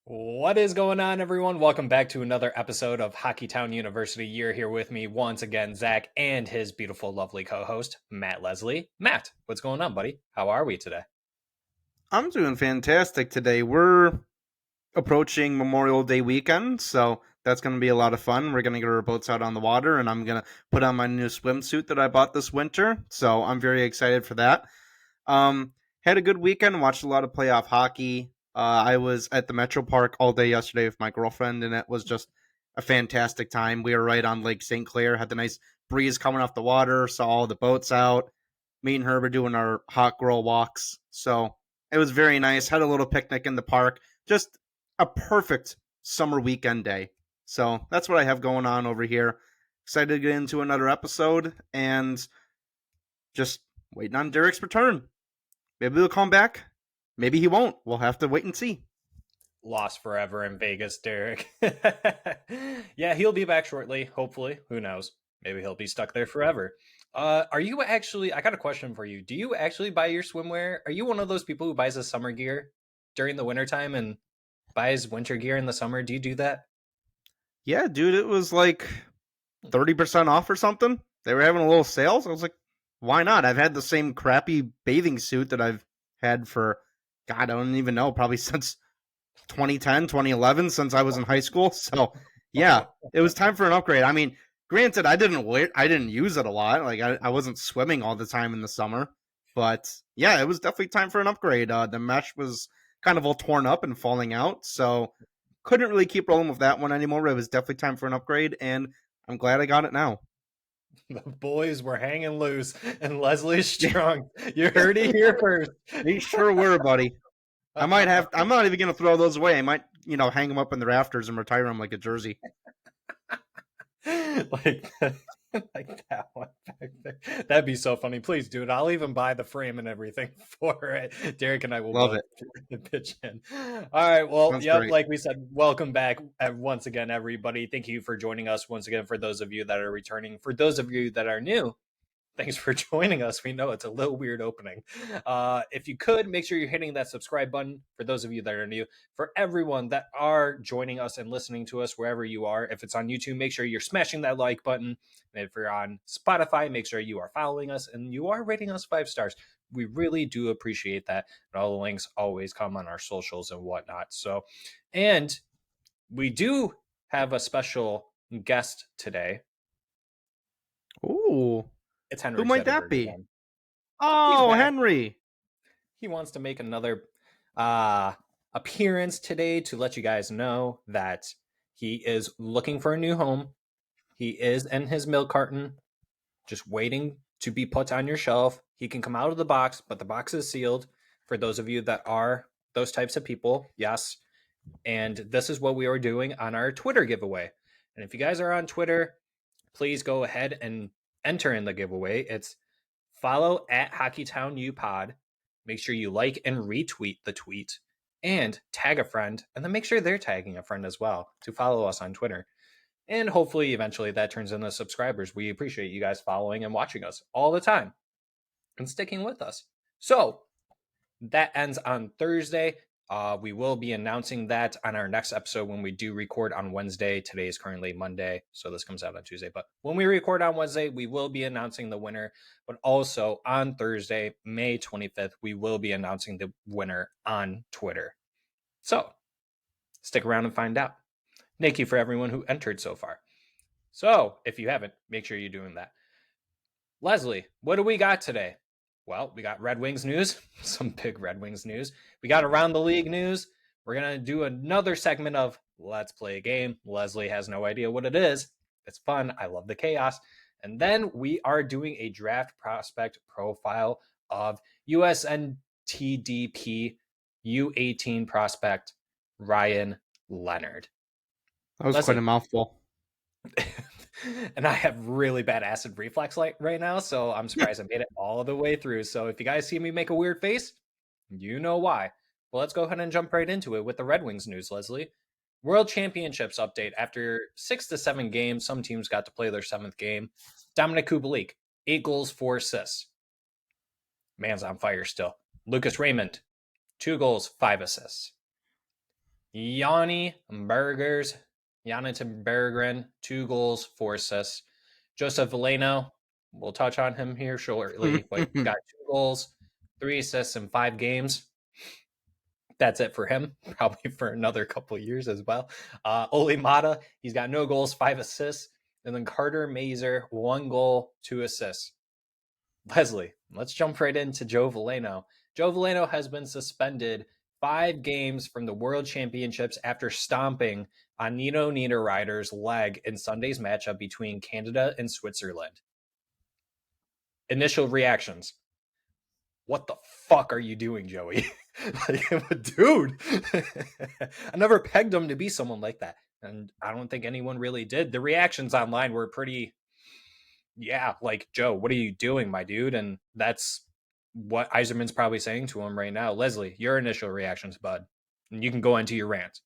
What is going on, everyone? Welcome back to another episode of Hockeytown University. You're here with me once again, Zack, and his beautiful, lovely co-host, Matt Leslie. Matt, what's going on, buddy? How are we today? I'm doing fantastic today. We're approaching Memorial Day weekend, so that's going to be a lot of fun. We're going to get our boats out on the water, and I'm going to put on my new swimsuit that I bought this winter. So I'm very excited for that. Um, had a good weekend. Watched a lot of playoff hockey. I was at the Metro Park all day yesterday with my girlfriend, and it was just a fantastic time. We were right on Lake St. Clair. Had the nice breeze coming off the water. Saw all the boats out. Me and her were doing our hot girl walks. So it was very nice. Had a little picnic in the park. Just a perfect summer weekend day. So that's what I have going on over here. Excited to get into another episode and just waiting on Derek's return. Maybe he'll come back. Maybe he won't. We'll have to wait and see. Lost forever in Vegas, Derek. Yeah, he'll be back shortly, hopefully. Who knows? Maybe he'll be stuck there forever. Are you actually, I got a question for you. Do you actually buy your swimwear? Are you one of those people who buys a summer gear during the wintertime and buys winter gear in the summer? Do you do that? Yeah, dude, it was like 30% off or something. They were having a little sales. I was like, why not? I've had the same crappy bathing suit that I've had for, God, I don't even know, probably since 2010, 2011, since I was in high school. So, yeah, it was time for an upgrade. I mean, granted, I didn't use it a lot. Like, I wasn't swimming all the time in the summer. But, yeah, it was definitely time for an upgrade. The mesh was kind of all torn up and falling out. So, couldn't really keep rolling with that one anymore. It was definitely time for an upgrade, and I'm glad I got it now. The boys were hanging loose, and Leslie's Yeah, strong. You heard it here first. they sure were, buddy. I'm not even gonna throw those away. I might, hang them up in the rafters and retire them like a jersey. like, like that one back there. That'd be so funny. Please, dude. I'll even buy the frame and everything for it. Derek and I will Love both it. pitch in. All right. Well, Sounds yep. great. Like we said, welcome back once again, everybody. Thank you for joining us once again. For those of you that are returning, for those of you that are new, thanks for joining us. We know it's a little weird opening. If you could, make sure you're hitting that subscribe button for those of you that are new. For everyone that are joining us and listening to us wherever you are, if it's on YouTube, make sure you're smashing that like button. And if you're on Spotify, make sure you are following us and you are rating us 5 stars. We really do appreciate that. And all the links always come on our socials and whatnot. So, and we do have a special guest today. Ooh, It's who Henry might that Zetterberg be? again. He's Oh, back. Henry. He wants to make another uh, appearance today to let you guys know that he is looking for a new home. He is in his milk carton, just waiting to be put on your shelf. He can come out of the box, but the box is sealed for those of you that are those types of people. Yes. And this is what we are doing on our Twitter giveaway. And if you guys are on Twitter, please go ahead and enter in the giveaway. It's follow at HockeytownUPod. Make sure you like and retweet the tweet and tag a friend, and then make sure they're tagging a friend as well to follow us on Twitter. And hopefully, eventually, that turns into subscribers. We appreciate you guys following and watching us all the time and sticking with us. So, that ends on Thursday. We will be announcing that on our next episode when we do record on Wednesday. Today is currently Monday, so this comes out on Tuesday. But when we record on Wednesday, we will be announcing the winner. But also on Thursday, May 25th, we will be announcing the winner on Twitter. So stick around and find out. Thank you for everyone who entered so far. So if you haven't, make sure you're doing that. Leslie, what do we got today? Well, we got Red Wings news, some big Red Wings news. We got around the league news. We're going to do another segment of Let's Play a Game. Leslie has no idea what it is. It's fun. I love the chaos. And then we are doing a draft prospect profile of USNTDP U18 prospect Ryan Leonard. That was quite a Leslie, mouthful. and I have really bad acid reflux right now, so I'm surprised I made it all the way through. So if you guys see me make a weird face, you know why. Well, let's go ahead and jump right into it with the Red Wings news, Leslie. World Championships update. After 6 to 7 games, some teams got to play their 7th game. Dominic Kubalik, 8 goals, 4 assists. Man's on fire still. Lucas Raymond, 2 goals, 5 assists. Yanni Burgers, Jonathan Berggren, 2 goals, 4 assists. Joseph Veleno, we'll touch on him here shortly, but he's got 2 goals, 3 assists in 5 games. That's it for him, probably for another couple years as well. Ole Maatta, he's got no goals, 5 assists. And then Carter Mazur, 1 goal, 2 assists. Leslie, let's jump right into Joe Veleno. Joe Veleno has been suspended 5 games from the World Championships after stomping on Nino Niederreiter's leg in Sunday's matchup between Canada and Switzerland. Initial reactions. What the fuck are you doing, Joey? Like, dude, I never pegged him to be someone like that. And I don't think anyone really did. The reactions online were pretty, yeah, like, Joe, what are you doing, my dude? And that's what Yzerman's probably saying to him right now. Leslie, your initial reactions, bud. And you can go into your rant.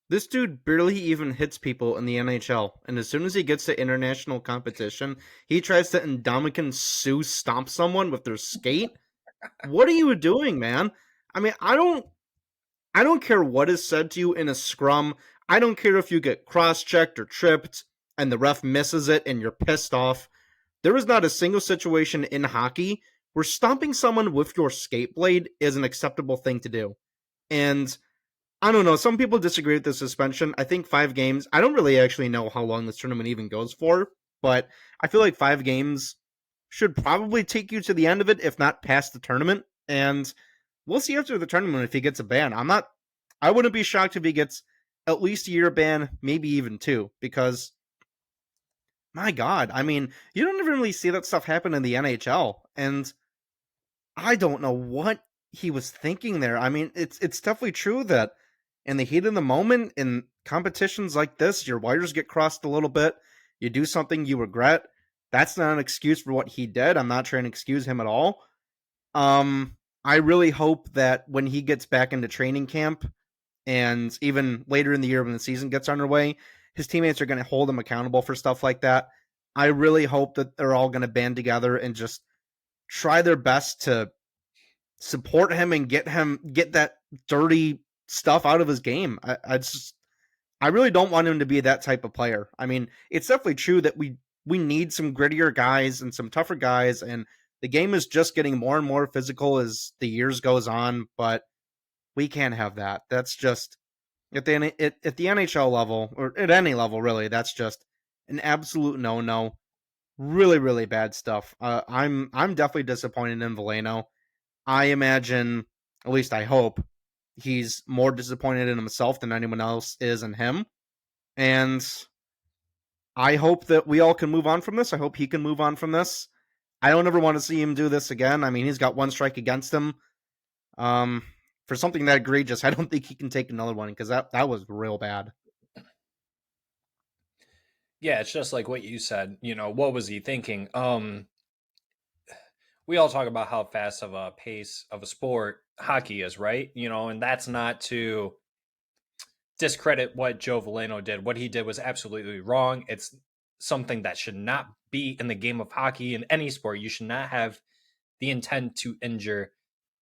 This dude barely even hits people in the NHL, and as soon as he gets to international competition, he tries to Indomitian Sue stomp someone with their skate. What are you doing, man? I mean, I don't care what is said to you in a scrum. I don't care if you get cross-checked or tripped and the ref misses it and you're pissed off. There is not a single situation in hockey where stomping someone with your skate blade is an acceptable thing to do. And I don't know, some people disagree with the suspension. I think 5 games. I don't really actually know how long this tournament even goes for, but I feel like 5 games should probably take you to the end of it, if not past the tournament. And we'll see after the tournament if he gets a ban. I wouldn't be shocked if he gets at least a year ban, maybe even 2, because my God, I mean, you don't even really see that stuff happen in the NHL, and I don't know what he was thinking there. I mean, it's definitely true that in the heat of the moment, in competitions like this, your wires get crossed a little bit. You do something you regret. That's not an excuse for what he did. I'm not trying to excuse him at all. I really hope that when he gets back into training camp and even later in the year when the season gets underway, his teammates are going to hold him accountable for stuff like that. I really hope that they're all going to band together and just try their best to support him and get that dirty stuff out of his game. I really don't want him to be that type of player. I mean, it's definitely true that we need some grittier guys and some tougher guys, and the game is just getting more and more physical as the years goes on, but we can't have that. That's just at the NHL level, or at any level really, that's just an absolute no-no. Really, really bad stuff. I'm definitely disappointed in Veleno. I imagine, at least I hope, he's more disappointed in himself than anyone else is in him. And I hope that we all can move on from this. I hope he can move on from this. I don't ever want to see him do this again. I mean, he's got 1 strike against him. For something that egregious, I don't think he can take another one, because that was real bad. Yeah, it's just like what you said. What was he thinking? We all talk about how fast of a pace of a sport hockey is, right? And that's not to discredit what Joe Veleno did. What he did was absolutely wrong. It's something that should not be in the game of hockey. In any sport, you should not have the intent to injure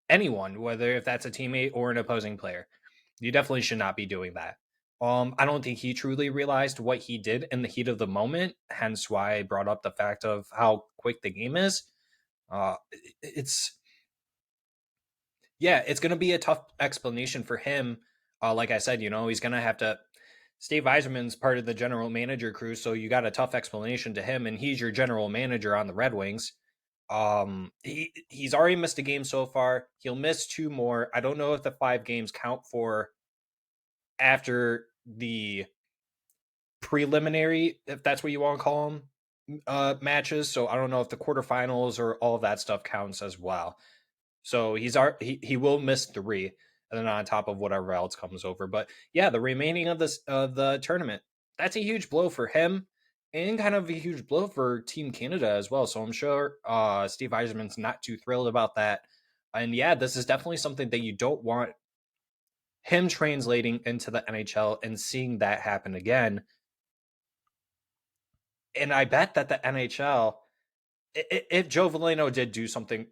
anyone, whether if that's a teammate or an opposing player. You definitely should not be doing that. I don't think he truly realized what he did in the heat of the moment, hence why I brought up the fact of how quick the game is. It's it's going to be a tough explanation for him. Like I said, he's going to have to. Steve Yzerman's part of the general manager crew, so you got a tough explanation to him, and he's your general manager on the Red Wings. He's already missed a game so far. He'll miss 2 more. I don't know if the 5 games count for after the preliminary, if that's what you want to call them, matches. So I don't know if the quarterfinals or all of that stuff counts as well. So he will miss 3, and then on top of whatever else comes over. But yeah, the remaining of the tournament, that's a huge blow for him, and kind of a huge blow for Team Canada as well. So I'm sure Steve Yzerman's not too thrilled about that. And yeah, this is definitely something that you don't want him translating into the NHL and seeing that happen again. And I bet that the NHL, if Joe Veleno did do something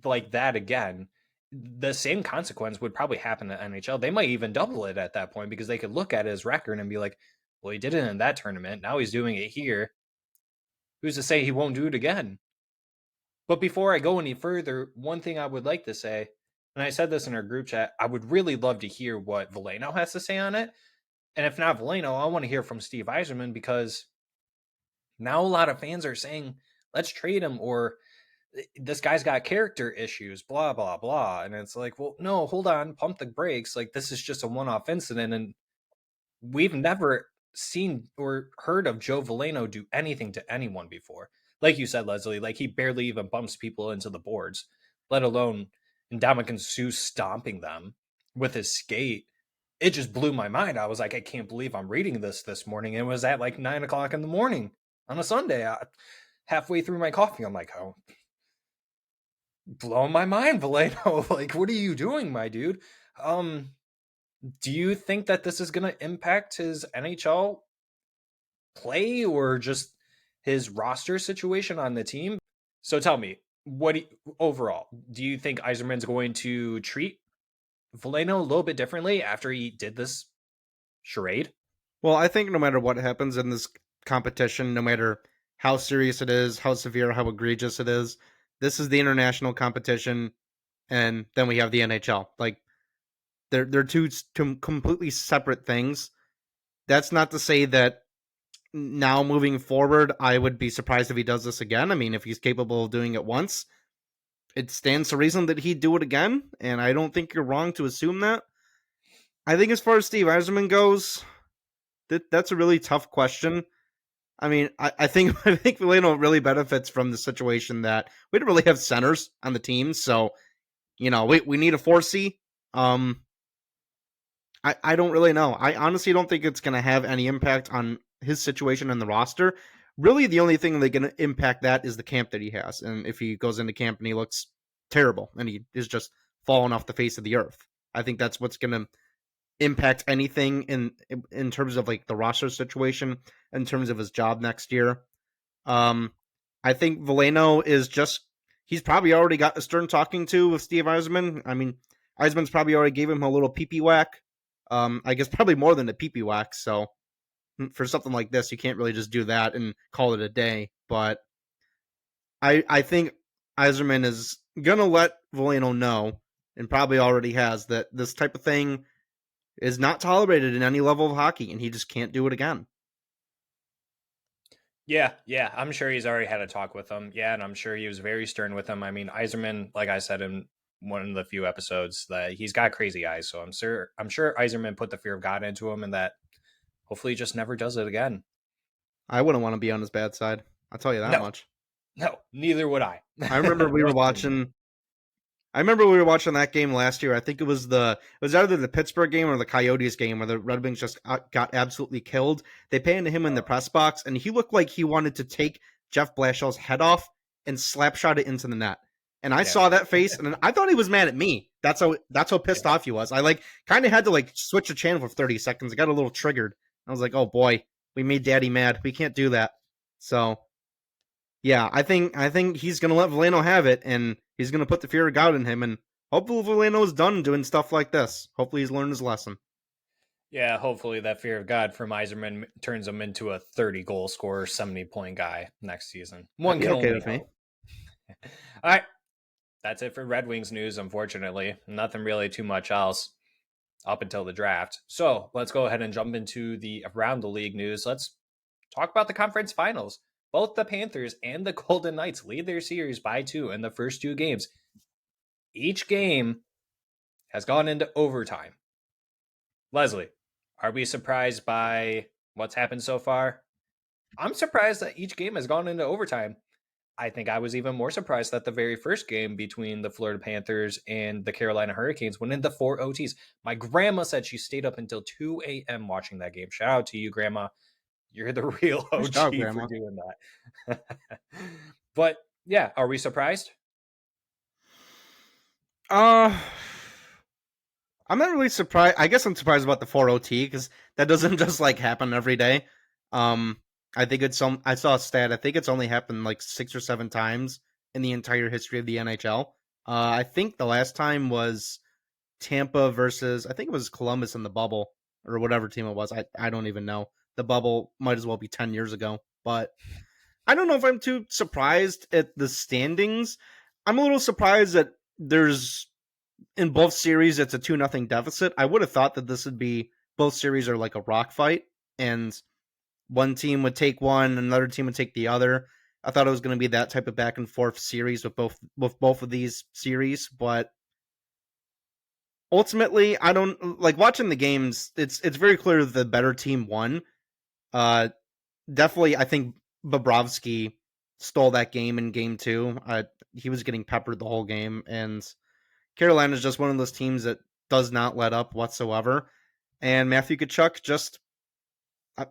like that again, the same consequence would probably happen at NHL. They might even double it at that point because they could look at his record and be like, well, he did it in that tournament. Now he's doing it here. Who's to say he won't do it again? But before I go any further, one thing I would like to say, and I said this in our group chat, I would really love to hear what Veleno has to say on it. And if not Veleno, I want to hear from Steve Yzerman, because now a lot of fans are saying, let's trade him, or this guy's got character issues, blah, blah, blah. And it's like, well, no, hold on, pump the brakes. Like, this is just a one-off incident. And we've never seen or heard of Joe Veleno do anything to anyone before. Like you said, Leslie, like he barely even bumps people into the boards, let alone Ndamukong Suh stomping them with his skate. It just blew my mind. I was like, I can't believe I'm reading this morning. It was at like 9 o'clock in the morning on a Sunday. Halfway through my coffee, I'm like, oh, blowing my mind, Veleno. Like, what are you doing, my dude? Do you think that this is going to impact his NHL play or just his roster situation on the team? So tell me, overall, do you think Yzerman's going to treat Veleno a little bit differently after he did this charade? Well, I think no matter what happens in this competition, no matter how serious it is, how severe, how egregious it is, this is the international competition, and then we have the NHL. Like, they're two completely separate things. That's not to say that now moving forward, I would be surprised if he does this again. I mean, if he's capable of doing it once, it stands to reason that he'd do it again, and I don't think you're wrong to assume that. I think as far as Steve Yzerman goes, that's a really tough question. I mean, I think Veleno really benefits from the situation that we don't really have centers on the team, so we need a 4C. I don't really know. I honestly don't think it's going to have any impact on his situation in the roster. Really, the only thing that's going to impact that is the camp that he has. And if he goes into camp and he looks terrible and he is just falling off the face of the earth, I think that's what's going to impact anything in terms of like the roster situation, in terms of his job next year. I think Veleno he's probably already got a stern talking to with Steve Yzerman. I mean, Yzerman's probably already gave him a little pee-pee whack. I guess probably more than a pee-pee whack. So for something like this, you can't really just do that and call it a day. But I think Yzerman is going to let Veleno know, and probably already has, that this type of thing is not tolerated in any level of hockey, and he just can't do it again. Yeah, I'm sure he's already had a talk with him. Yeah, and I'm sure he was very stern with him. I mean, Yzerman, like I said in one of the few episodes, that he's got crazy eyes. So I'm sure Yzerman put the fear of God into him, and that hopefully he just never does it again. I wouldn't want to be on his bad side. I'll tell you that much. No, neither would I. I remember we were watching that game last year. I think it was either the Pittsburgh game or the Coyotes game where the Red Wings just got absolutely killed. They panned him in the press box, and he looked like he wanted to take Jeff Blashill's head off and slap shot it into the net. And I saw that face, and I thought he was mad at me. That's how pissed off he was. I kind of had to switch the channel for 30 seconds. I got a little triggered. I was like, oh boy, we made Daddy mad. We can't do that. So yeah, I think he's gonna let Veleno have it, and he's gonna put the fear of God in him, and hopefully Veleno's done doing stuff like this. Hopefully he's learned his lesson. Yeah, hopefully that fear of God from Yzerman turns him into a 30-goal scorer, 70-point guy next season. One can only hope. All right, that's it for Red Wings news, unfortunately. Nothing really too much else up until the draft. So let's go ahead and jump into the around the league news. Let's talk about the conference finals. Both the Panthers and the Golden Knights lead their series by 2 in the first 2 games. Each game has gone into overtime. Leslie, are we surprised by what's happened so far? I'm surprised that each game has gone into overtime. I think I was even more surprised that the very first game between the Florida Panthers and the Carolina Hurricanes went into 4 OTs. My grandma said she stayed up until 2 a.m. watching that game. Shout out to you, Grandma. You're the real OG for doing that. But yeah, are we surprised? I'm not really surprised. I guess I'm surprised about the 4 OT because that doesn't just happen every day. I think I saw a stat. I think it's only happened 6 or 7 times in the entire history of the NHL. I think the last time was Tampa versus, I think it was Columbus in the bubble, or whatever team it was. I don't even know. The bubble might as well be 10 years ago. But I don't know if I'm too surprised at the standings. I'm a little surprised that there's, in both series, it's a 2-0 deficit. I would have thought that this would be, both series are like a rock fight, and one team would take one, another team would take the other. I thought it was going to be that type of back and forth series with both of these series, but ultimately, I don't like watching the games. It's very clear that the better team won. Uh, Definitely, I think Bobrovsky stole that game in game two. He was getting peppered the whole game, and Carolina is just one of those teams that does not let up whatsoever. And Matthew Tkachuk just,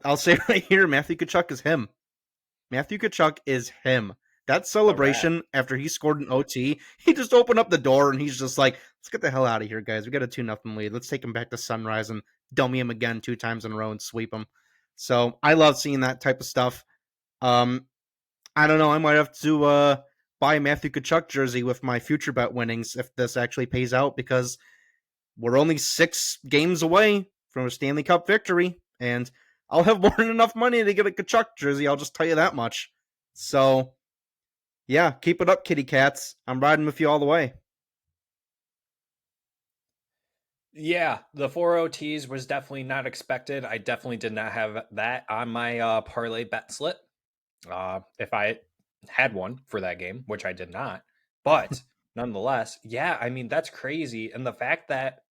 I'll say right here, Matthew Tkachuk is him. Matthew Tkachuk is him. That celebration after he scored an OT, he just opened up the door and he's just like, let's get the hell out of here, guys. We got a 2-0 lead. Let's take him back to Sunrise and dummy him again 2 times in a row and sweep him. So I love seeing that type of stuff. I don't know. I might have to buy a Matthew Tkachuk jersey with my future bet winnings if this actually pays out, because we're only 6 games away from a Stanley Cup victory, and I'll have more than enough money to get a Tkachuk jersey. I'll just tell you that much. So, yeah, keep it up, kitty cats. I'm riding with you all the way. Yeah, the 4 OTs was definitely not expected. I definitely did not have that on my parlay bet slip. If I had one for that game, which I did not. But nonetheless, yeah, I mean, that's crazy. And the fact that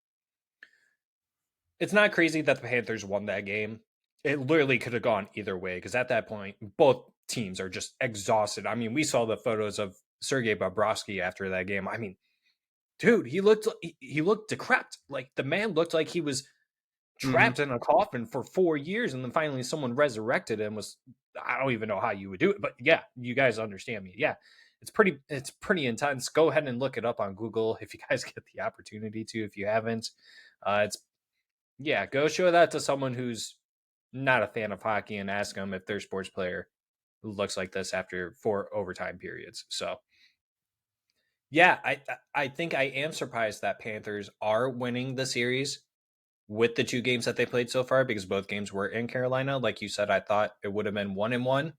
it's not crazy that the Panthers won that game. It literally could have gone either way, because at that point, both teams are just exhausted. I mean, we saw the photos of Sergei Bobrovsky after that game. I mean, dude, he looked decrepit. Like, the man looked like he was trapped in a coffin for 4 years, and then finally someone resurrected him. I don't even know how you would do it, but yeah, you guys understand me. Yeah, it's pretty intense. Go ahead and look it up on Google if you guys get the opportunity to. If you haven't, it's yeah, go show that to someone who's not a fan of hockey and ask them if their sports player looks like this after 4 overtime periods. So yeah, I think I am surprised that Panthers are winning the series with the 2 games that they played so far, because both games were in Carolina. Like you said, I thought it would have been 1-1.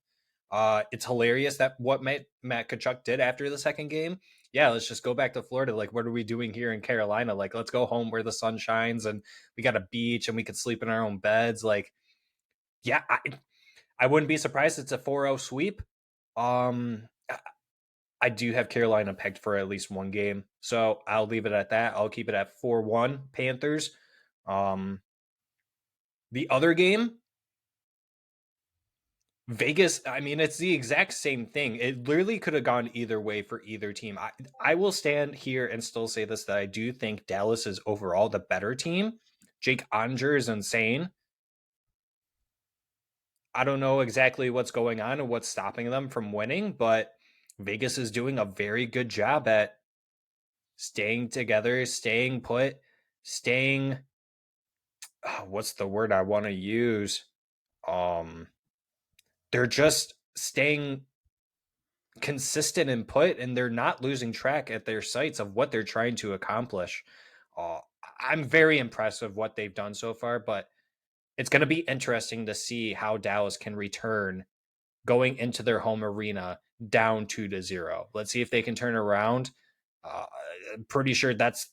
It's hilarious that what Matt Tkachuk did after the second game. Yeah, let's just go back to Florida. Like, what are we doing here in Carolina? Like, let's go home where the sun shines and we got a beach and we can sleep in our own beds. Like, yeah, I wouldn't be surprised it's a 4-0 sweep. I do have Carolina pegged for at least one game, so I'll leave it at that. I'll keep it at 4-1 Panthers. The other game, Vegas, I mean, it's the exact same thing. It literally could have gone either way for either team. I will stand here and still say this, that I do think Dallas is overall the better team. Jake Onger is insane. I don't know exactly what's going on and what's stopping them from winning, but Vegas is doing a very good job at staying together, staying put, staying what's the word I want to use? They're just staying consistent and put, and they're not losing track at their sights of what they're trying to accomplish. Uh, I'm very impressed with what they've done so far, but it's going to be interesting to see how Dallas can return going into their home arena down 2-0. Let's see if they can turn around. I'm pretty sure that's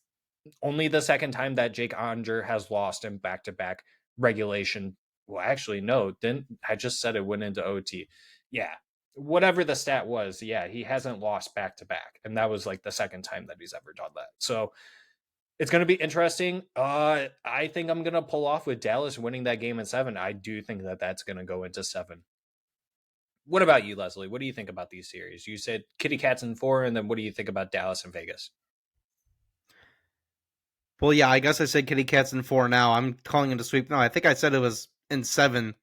only the second time that Jake Onger has lost in back-to-back regulation. Well, actually, no. Didn't I just said it went into OT? Yeah, whatever the stat was. Yeah, he hasn't lost back-to-back, and that was like the second time that he's ever done that. So it's going to be interesting. I think I'm going to pull off with Dallas winning that game in 7. I do think that that's going to go into 7. What about you, Leslie? What do you think about these series? You said Kitty Cats in 4, and then what do you think about Dallas and Vegas? Well, yeah, I guess I said kitty cats in 4 now. I'm calling it a sweep. No, I think I said it was in 7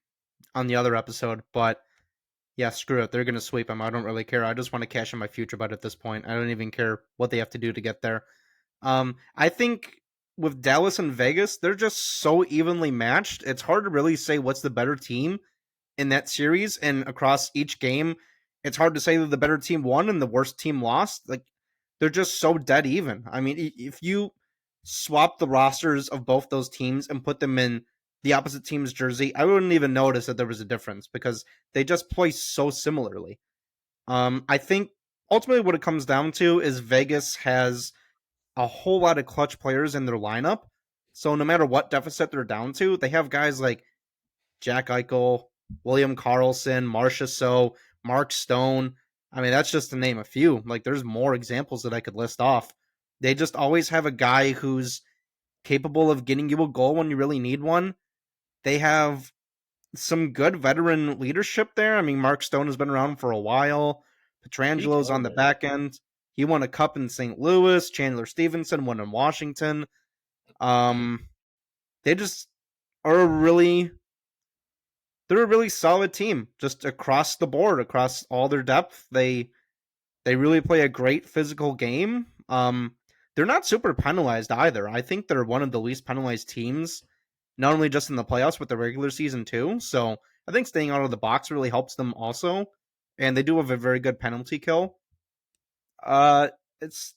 on the other episode, but yeah, screw it. They're going to sweep them. I don't really care. I just want to cash in my future bet at this point. I don't even care what they have to do to get there. I think with Dallas and Vegas, they're just so evenly matched. It's hard to really say what's the better team in that series, and across each game, it's hard to say that the better team won and the worst team lost. Like, they're just so dead even. I mean, if you swap the rosters of both those teams and put them in the opposite team's jersey, I wouldn't even notice that there was a difference because they just play so similarly. I think ultimately what it comes down to is Vegas has a whole lot of clutch players in their lineup. So no matter what deficit they're down to, they have guys like Jack Eichel, William Karlsson, Marcia So, Mark Stone. I mean, that's just to name a few. Like, there's more examples that I could list off. They just always have a guy who's capable of getting you a goal when you really need one. They have some good veteran leadership there. I mean, Mark Stone has been around for a while. He Petrangelo's on killed the it. back end. He won a cup in St. Louis. Chandler Stevenson won in Washington. They just are they're a really solid team just across the board, across all their depth. They really play a great physical game. They're not super penalized either. I think they're one of the least penalized teams, not only just in the playoffs but the regular season too. So I think staying out of the box really helps them also, and they do have a very good penalty kill. Uh, it's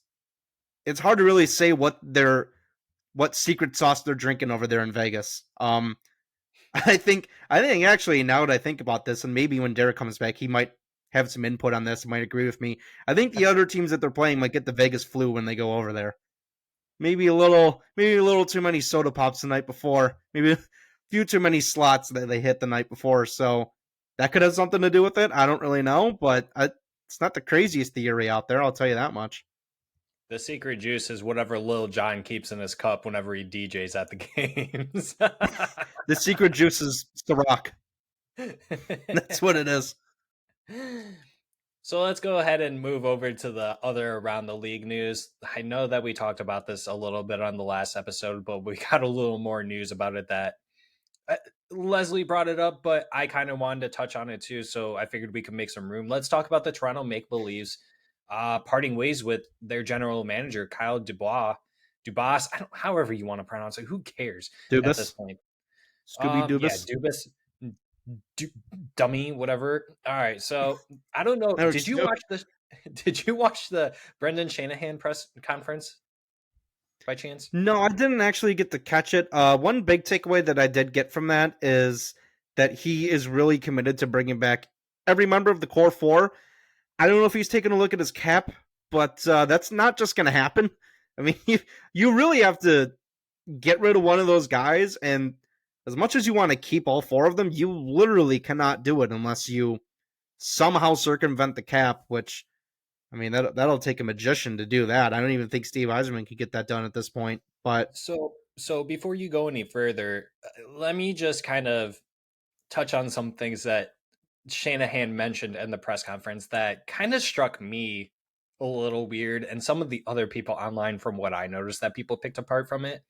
it's hard to really say what secret sauce they're drinking over there in Vegas. I think actually now that I think about this, and maybe when Derek comes back, he might have some input on this, might agree with me. I think the other teams that they're playing might get the Vegas flu when they go over there. Maybe a little too many soda pops the night before. Maybe a few too many slots that they hit the night before. So that could have something to do with it. I don't really know, but it's not the craziest theory out there. I'll tell you that much. The secret juice is whatever Lil John keeps in his cup whenever he DJs at the games. The secret juice is Ciroc. That's what it is. So let's go ahead and move over to the other around the league news. I know that we talked about this a little bit on the last episode, but we got a little more news about it that Leslie brought it up, but I kind of wanted to touch on it too. So I figured we could make some room. Let's talk about the Toronto Make Believes parting ways with their general manager, Kyle Dubois. Dubas, however you want to pronounce it. Who cares at this Dubas. point? Scooby Yeah, Dubas. Dubas, dummy, whatever. All right, so I don't know. That Did works you too. watch the? Did you watch the Brendan Shanahan press conference by chance? No, I didn't actually get to catch it. One big takeaway that I did get from that is that he is really committed to bringing back every member of the core four. I don't know if he's taking a look at his cap, but that's not just going to happen. I mean, you really have to get rid of one of those guys, and as much as you want to keep all four of them, you literally cannot do it unless you somehow circumvent the cap, which I mean, that'll take a magician to do that. I don't even think Steve Eiserman could get that done at this point. But So before you go any further, let me just kind of touch on some things that Shanahan mentioned in the press conference that kind of struck me a little weird, and some of the other people online, from what I noticed, that people picked apart from it.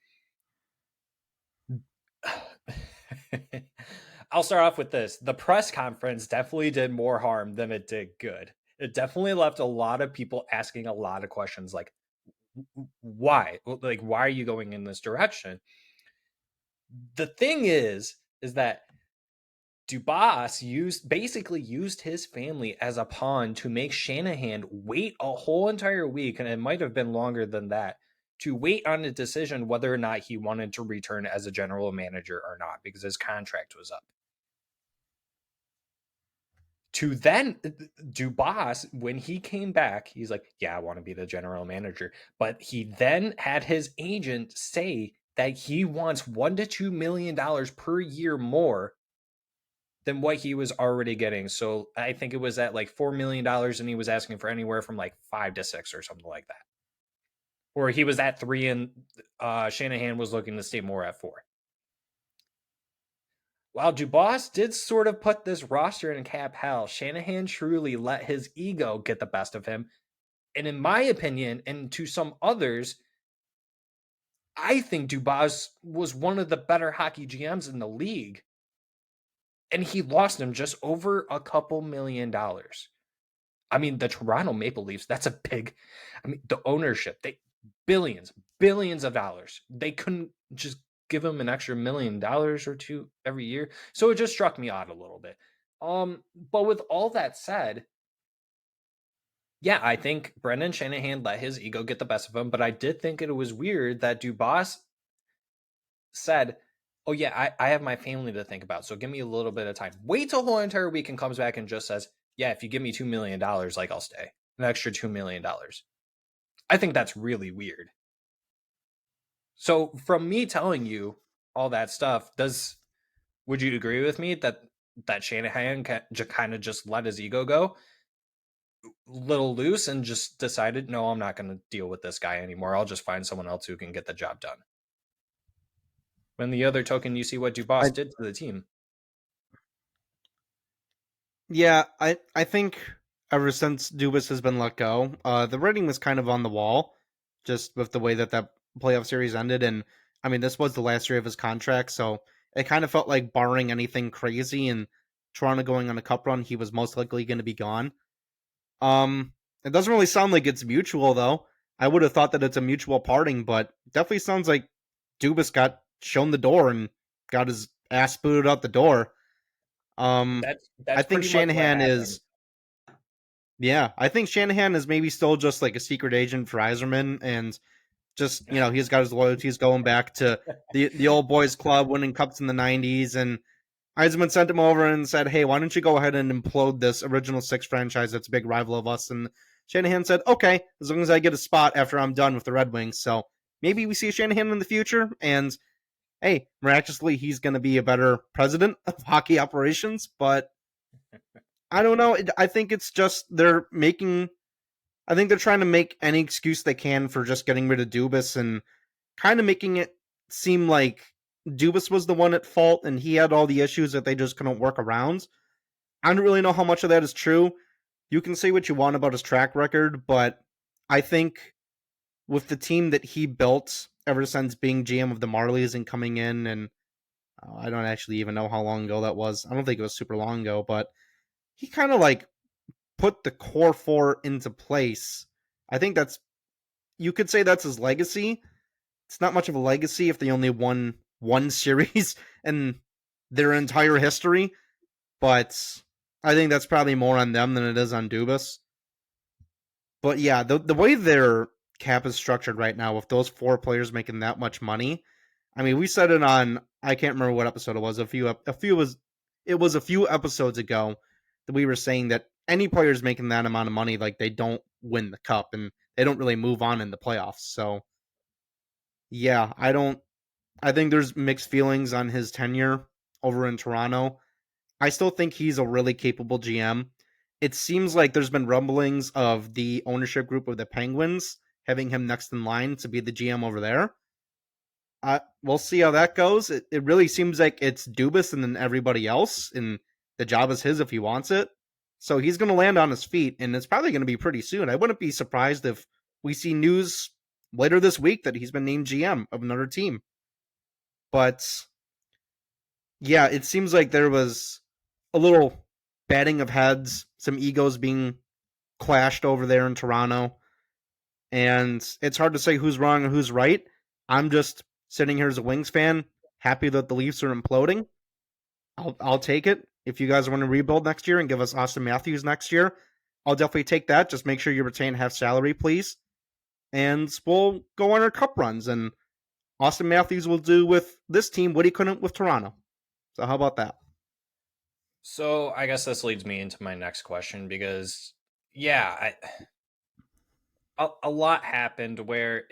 I'll start off with this. The press conference definitely did more harm than it did good. It definitely left a lot of people asking a lot of questions like, why? Like, why are you going in this direction? The thing is that Dubas basically used his family as a pawn to make Shanahan wait a whole entire week, and it might have been longer than that, to wait on a decision whether or not he wanted to return as a general manager or not, because his contract was up. To then Dubas, when he came back, he's like, yeah, I want to be the general manager. But he then had his agent say that he wants $1 to $2 million per year more than what he was already getting. So I think it was at like $4 million, and he was asking for anywhere from like 5 to 6 or something like that. Or he was at 3, and Shanahan was looking to stay more at 4. While Dubas did sort of put this roster in cap hell, Shanahan truly let his ego get the best of him. And in my opinion, and to some others, I think Dubas was one of the better hockey GMs in the league. And he lost him just over a couple $1 million. I mean, the Toronto Maple Leafs, that's a big, I mean, the ownership, billions of dollars. They couldn't just give him an extra $1 million or two every year. So it just struck me odd a little bit. But with all that said, Yeah, I think Brendan Shanahan let his ego get the best of him, but I did think it was weird that Dubas said, "Oh yeah, I have my family to think about, so give me a little bit of time." Wait till whole entire week and comes back and just says, "Yeah, if you give me $2 million, like I'll stay, an extra $2 million." I think that's really weird. So from me telling you all that stuff, would you agree with me that Shanahan kind of just let his ego go, little loose, and just decided, no, I'm not going to deal with this guy anymore. I'll just find someone else who can get the job done. When the other token, you see what Dubas I did to the team. Yeah, I think ever since Dubas has been let go, the writing was kind of on the wall, just with the way that playoff series ended. And I mean, this was the last year of his contract, so it kind of felt like, barring anything crazy and Toronto going on a cup run, he was most likely going to be gone. It doesn't really sound like it's mutual though. I would have thought that it's a mutual parting, but definitely sounds like Dubas got shown the door and got his ass booted out the door. Um, I That's think pretty much what Shanahan happened. is Yeah, I think Shanahan is maybe still just like a secret agent for Iserman, and just, he's got his loyalties going back to the old boys club, winning cups in the '90s, and Iserman sent him over and said, "Hey, why don't you go ahead and implode this original six franchise that's a big rival of us?" And Shanahan said, "Okay, as long as I get a spot after I'm done with the Red Wings." So maybe we see Shanahan in the future, and hey, miraculously, he's going to be a better president of hockey operations, but I don't know. I think it's just I think they're trying to make any excuse they can for just getting rid of Dubas and kind of making it seem like Dubas was the one at fault and he had all the issues that they just couldn't work around. I don't really know how much of that is true. You can say what you want about his track record, but I think with the team that he built ever since being GM of the Marlies and coming in, and I don't actually even know how long ago that was. I don't think it was super long ago, but he kind of like put the core four into place. I think you could say that's his legacy. It's not much of a legacy if they only won one series in their entire history, but I think that's probably more on them than it is on Dubas. But yeah, the way their cap is structured right now, with those four players making that much money, I mean, we said it on, I can't remember what episode it was. It was a few episodes ago that we were saying that any players making that amount of money, like, they don't win the cup and they don't really move on in the playoffs. So yeah, I think there's mixed feelings on his tenure over in Toronto. I still think he's a really capable GM. It seems like there's been rumblings of the ownership group of the Penguins having him next in line to be the GM over there. We'll see how that goes. It really seems like it's Dubas and then everybody else, and the job is his if he wants it. So he's going to land on his feet, and it's probably going to be pretty soon. I wouldn't be surprised if we see news later this week that he's been named GM of another team. But yeah, it seems like there was a little batting of heads, some egos being clashed over there in Toronto, and it's hard to say who's wrong and who's right. I'm just sitting here as a Wings fan, happy that the Leafs are imploding. I'll take it. If you guys want to rebuild next year and give us Austin Matthews next year, I'll definitely take that. Just make sure you retain half salary, please. And we'll go on our cup runs. And Austin Matthews will do with this team what he couldn't with Toronto. So how about that? So I guess this leads me into my next question because, yeah, a lot happened where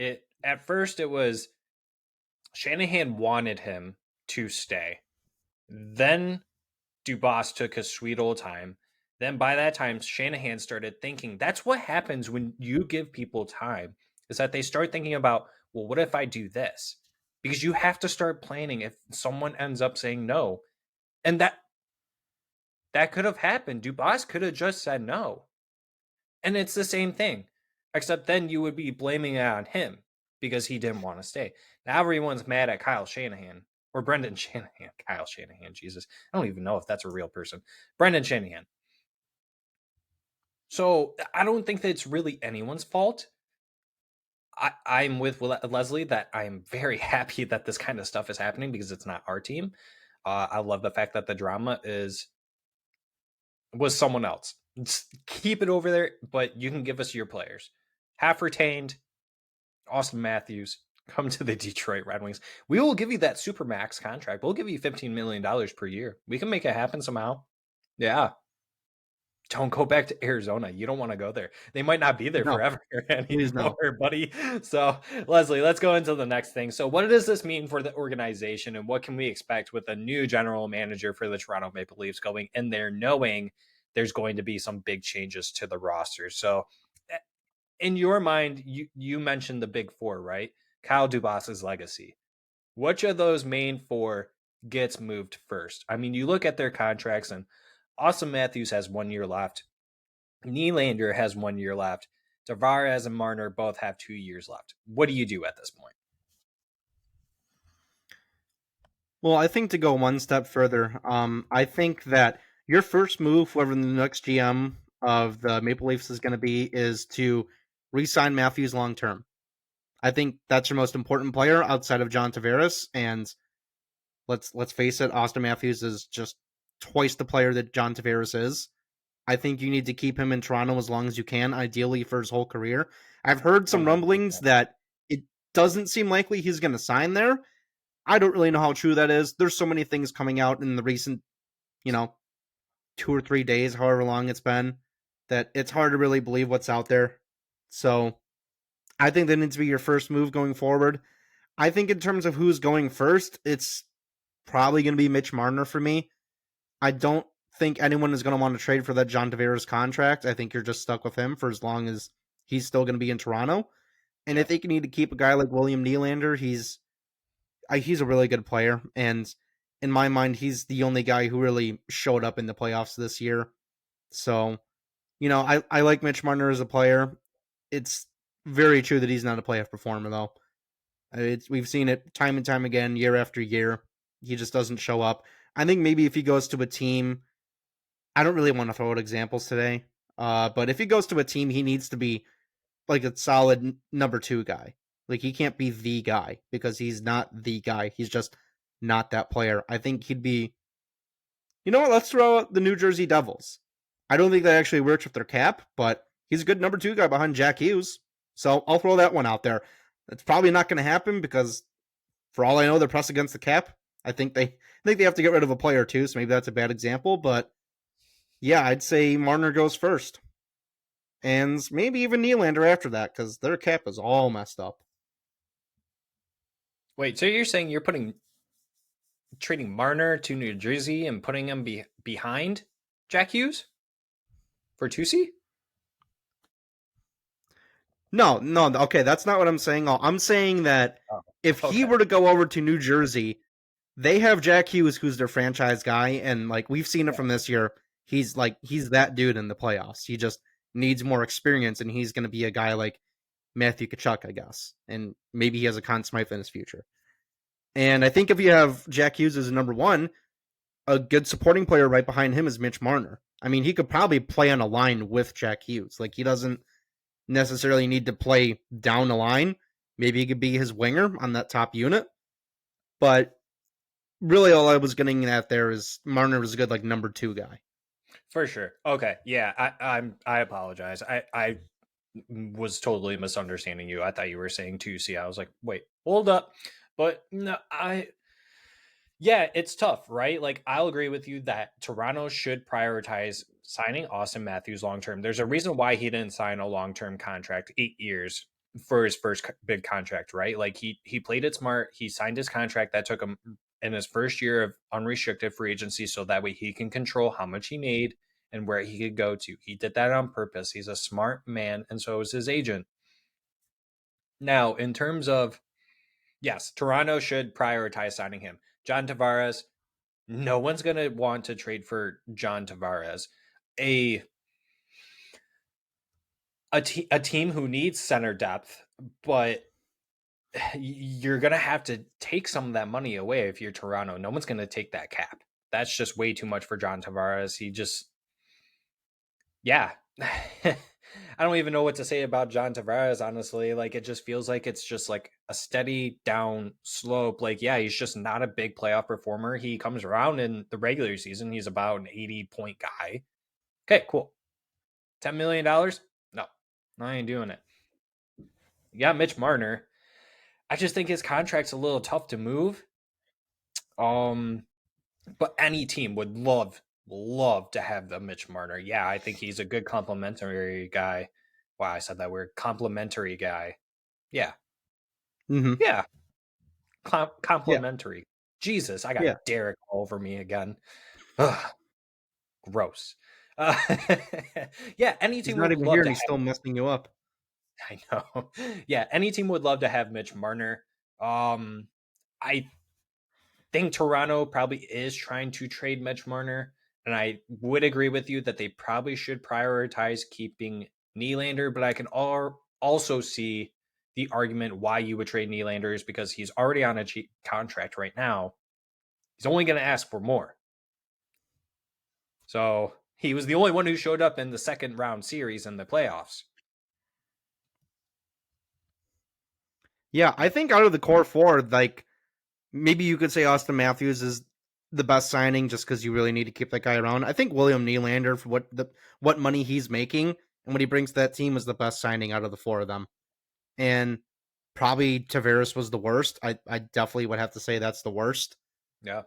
at first it was Shanahan wanted him to stay. Then Dubas took his sweet old time. Then by that time, Shanahan started thinking that's what happens when you give people time, is that they start thinking about, well, what if I do this? Because you have to start planning if someone ends up saying no. And that could have happened. Dubas could have just said no. And it's the same thing, except then you would be blaming it on him because he didn't want to stay. Now everyone's mad at Kyle Shanahan or Brendan Shanahan. Kyle Shanahan, Jesus. I don't even know if that's a real person. Brendan Shanahan. So I don't think that it's really anyone's fault. I'm with Leslie that I'm very happy that this kind of stuff is happening because it's not our team. I love the fact that the drama was someone else. Just keep it over there, but you can give us your players. Half retained, Austin Matthews, come to the Detroit Red Wings. We will give you that super max contract. We'll give you $15 million per year. We can make it happen somehow. Yeah. Don't go back to Arizona. You don't want to go there. They might not be there No, forever please anymore, no. buddy. So, Leslie, let's go into the next thing. So, what does this mean for the organization, and what can we expect with a new general manager for the Toronto Maple Leafs going in there, knowing there's going to be some big changes to the roster? So, in your mind, you mentioned the big four, right? Kyle Dubas's legacy. Which of those main four gets moved first? I mean, you look at their contracts, and Austin Matthews has 1 year left. Nylander has 1 year left. Tavares and Marner both have 2 years left. What do you do at this point? Well, I think to go one step further, I think that your first move, whoever the next GM of the Maple Leafs is going to be, is to re-sign Matthews long term. I think that's your most important player outside of John Tavares, and let's face it, Austin Matthews is just twice the player that John Tavares is. I think you need to keep him in Toronto as long as you can, ideally for his whole career. I've heard some rumblings 100%. that it doesn't seem likely he's going to sign there. I don't really know how true that is. There's so many things coming out in the recent, 2 or 3 days, however long it's been, that it's hard to really believe what's out there. So I think that needs to be your first move going forward. I think in terms of who's going first, it's probably going to be Mitch Marner for me. I don't think anyone is going to want to trade for that John Tavares contract. I think you're just stuck with him for as long as he's still going to be in Toronto. And I Yep. think you need to keep a guy like William Nylander. He's a really good player, and in my mind, he's the only guy who really showed up in the playoffs this year. So, I like Mitch Marner as a player. It's very true that he's not a playoff performer, though. We've seen it time and time again, year after year. He just doesn't show up. I think maybe if he goes to a team, I don't really want to throw out examples today, but if he goes to a team, he needs to be like a solid number two guy. Like he can't be the guy because he's not the guy. He's just not that player. I think he'd be. You know what? Let's throw out the New Jersey Devils. I don't think that actually works with their cap, but he's a good number two guy behind Jack Hughes. So I'll throw that one out there. It's probably not going to happen because, for all I know, they're pressed against the cap. I think they have to get rid of a player too, so maybe that's a bad example. But yeah, I'd say Marner goes first, and maybe even Nylander after that because their cap is all messed up. Wait, so you're saying you're trading Marner to New Jersey and putting him behind Jack Hughes for Tusi? No, no, okay, that's not what I'm saying. I'm saying that Oh, if he okay. were to go over to New Jersey, they have Jack Hughes, who's their franchise guy, and like we've seen it Yeah. from this year. He's that dude in the playoffs. He just needs more experience, and he's going to be a guy like Matthew Tkachuk, I guess, and maybe he has a Conn Smythe in his future. And I think if you have Jack Hughes as number one, a good supporting player right behind him is Mitch Marner. I mean, he could probably play on a line with Jack Hughes. Like he doesn't necessarily need to play down the line. Maybe he could be his winger on that top unit. But really, all I was getting at there is Marner was a good like number two guy. For sure. Okay. Yeah. I apologize. I was totally misunderstanding you. I thought you were saying Tusi. I was like, wait, hold up. But no, yeah, it's tough, right? Like, I'll agree with you that Toronto should prioritize signing Austin Matthews long term. There's a reason why he didn't sign a long term contract, 8 years for his first big contract, right? Like, he played it smart. He signed his contract that took him in his first year of unrestricted free agency, so that way he can control how much he made and where he could go to. He did that on purpose. He's a smart man, and so is his agent. Now, in terms of, yes, Toronto should prioritize signing him. John Tavares, no one's going to want to trade for John Tavares. A a team who needs center depth, but you're going to have to take some of that money away if you're Toronto. No one's going to take that cap. That's just way too much for John Tavares. He just, yeah. I don't even know what to say about John Tavares, honestly. Like, it just feels like it's just like a steady down slope. Like, yeah, he's just not a big playoff performer. He comes around in the regular season, he's about an 80-point guy. Okay, cool. $10 million? No, I ain't doing it. You got Mitch Marner. I just think his contract's a little tough to move. But any team would love to have the Mitch Marner. Yeah, I think he's a good complimentary guy. Wow, I said that word. Complimentary guy. Yeah. Mm-hmm. Yeah. Yeah. Complimentary. Jesus, I got Yeah. Derek all over me again. Ugh, gross. Uh, yeah, any He's team not would even here, love and to he's have. still messing you up. I know. Yeah, any team would love to have Mitch Marner. I think Toronto probably is trying to trade Mitch Marner, and I would agree with you that they probably should prioritize keeping Nylander. But I can also see the argument why you would trade Nylander is because he's already on a cheap contract right now. He's only going to ask for more. So he was the only one who showed up in the second round series in the playoffs. Yeah, I think out of the core four, like maybe you could say Austin Matthews is the best signing just because you really need to keep that guy around. I think William Nylander for what money he's making and what he brings to that team was the best signing out of the four of them. And probably Tavares was the worst. I definitely would have to say that's the worst. Yeah.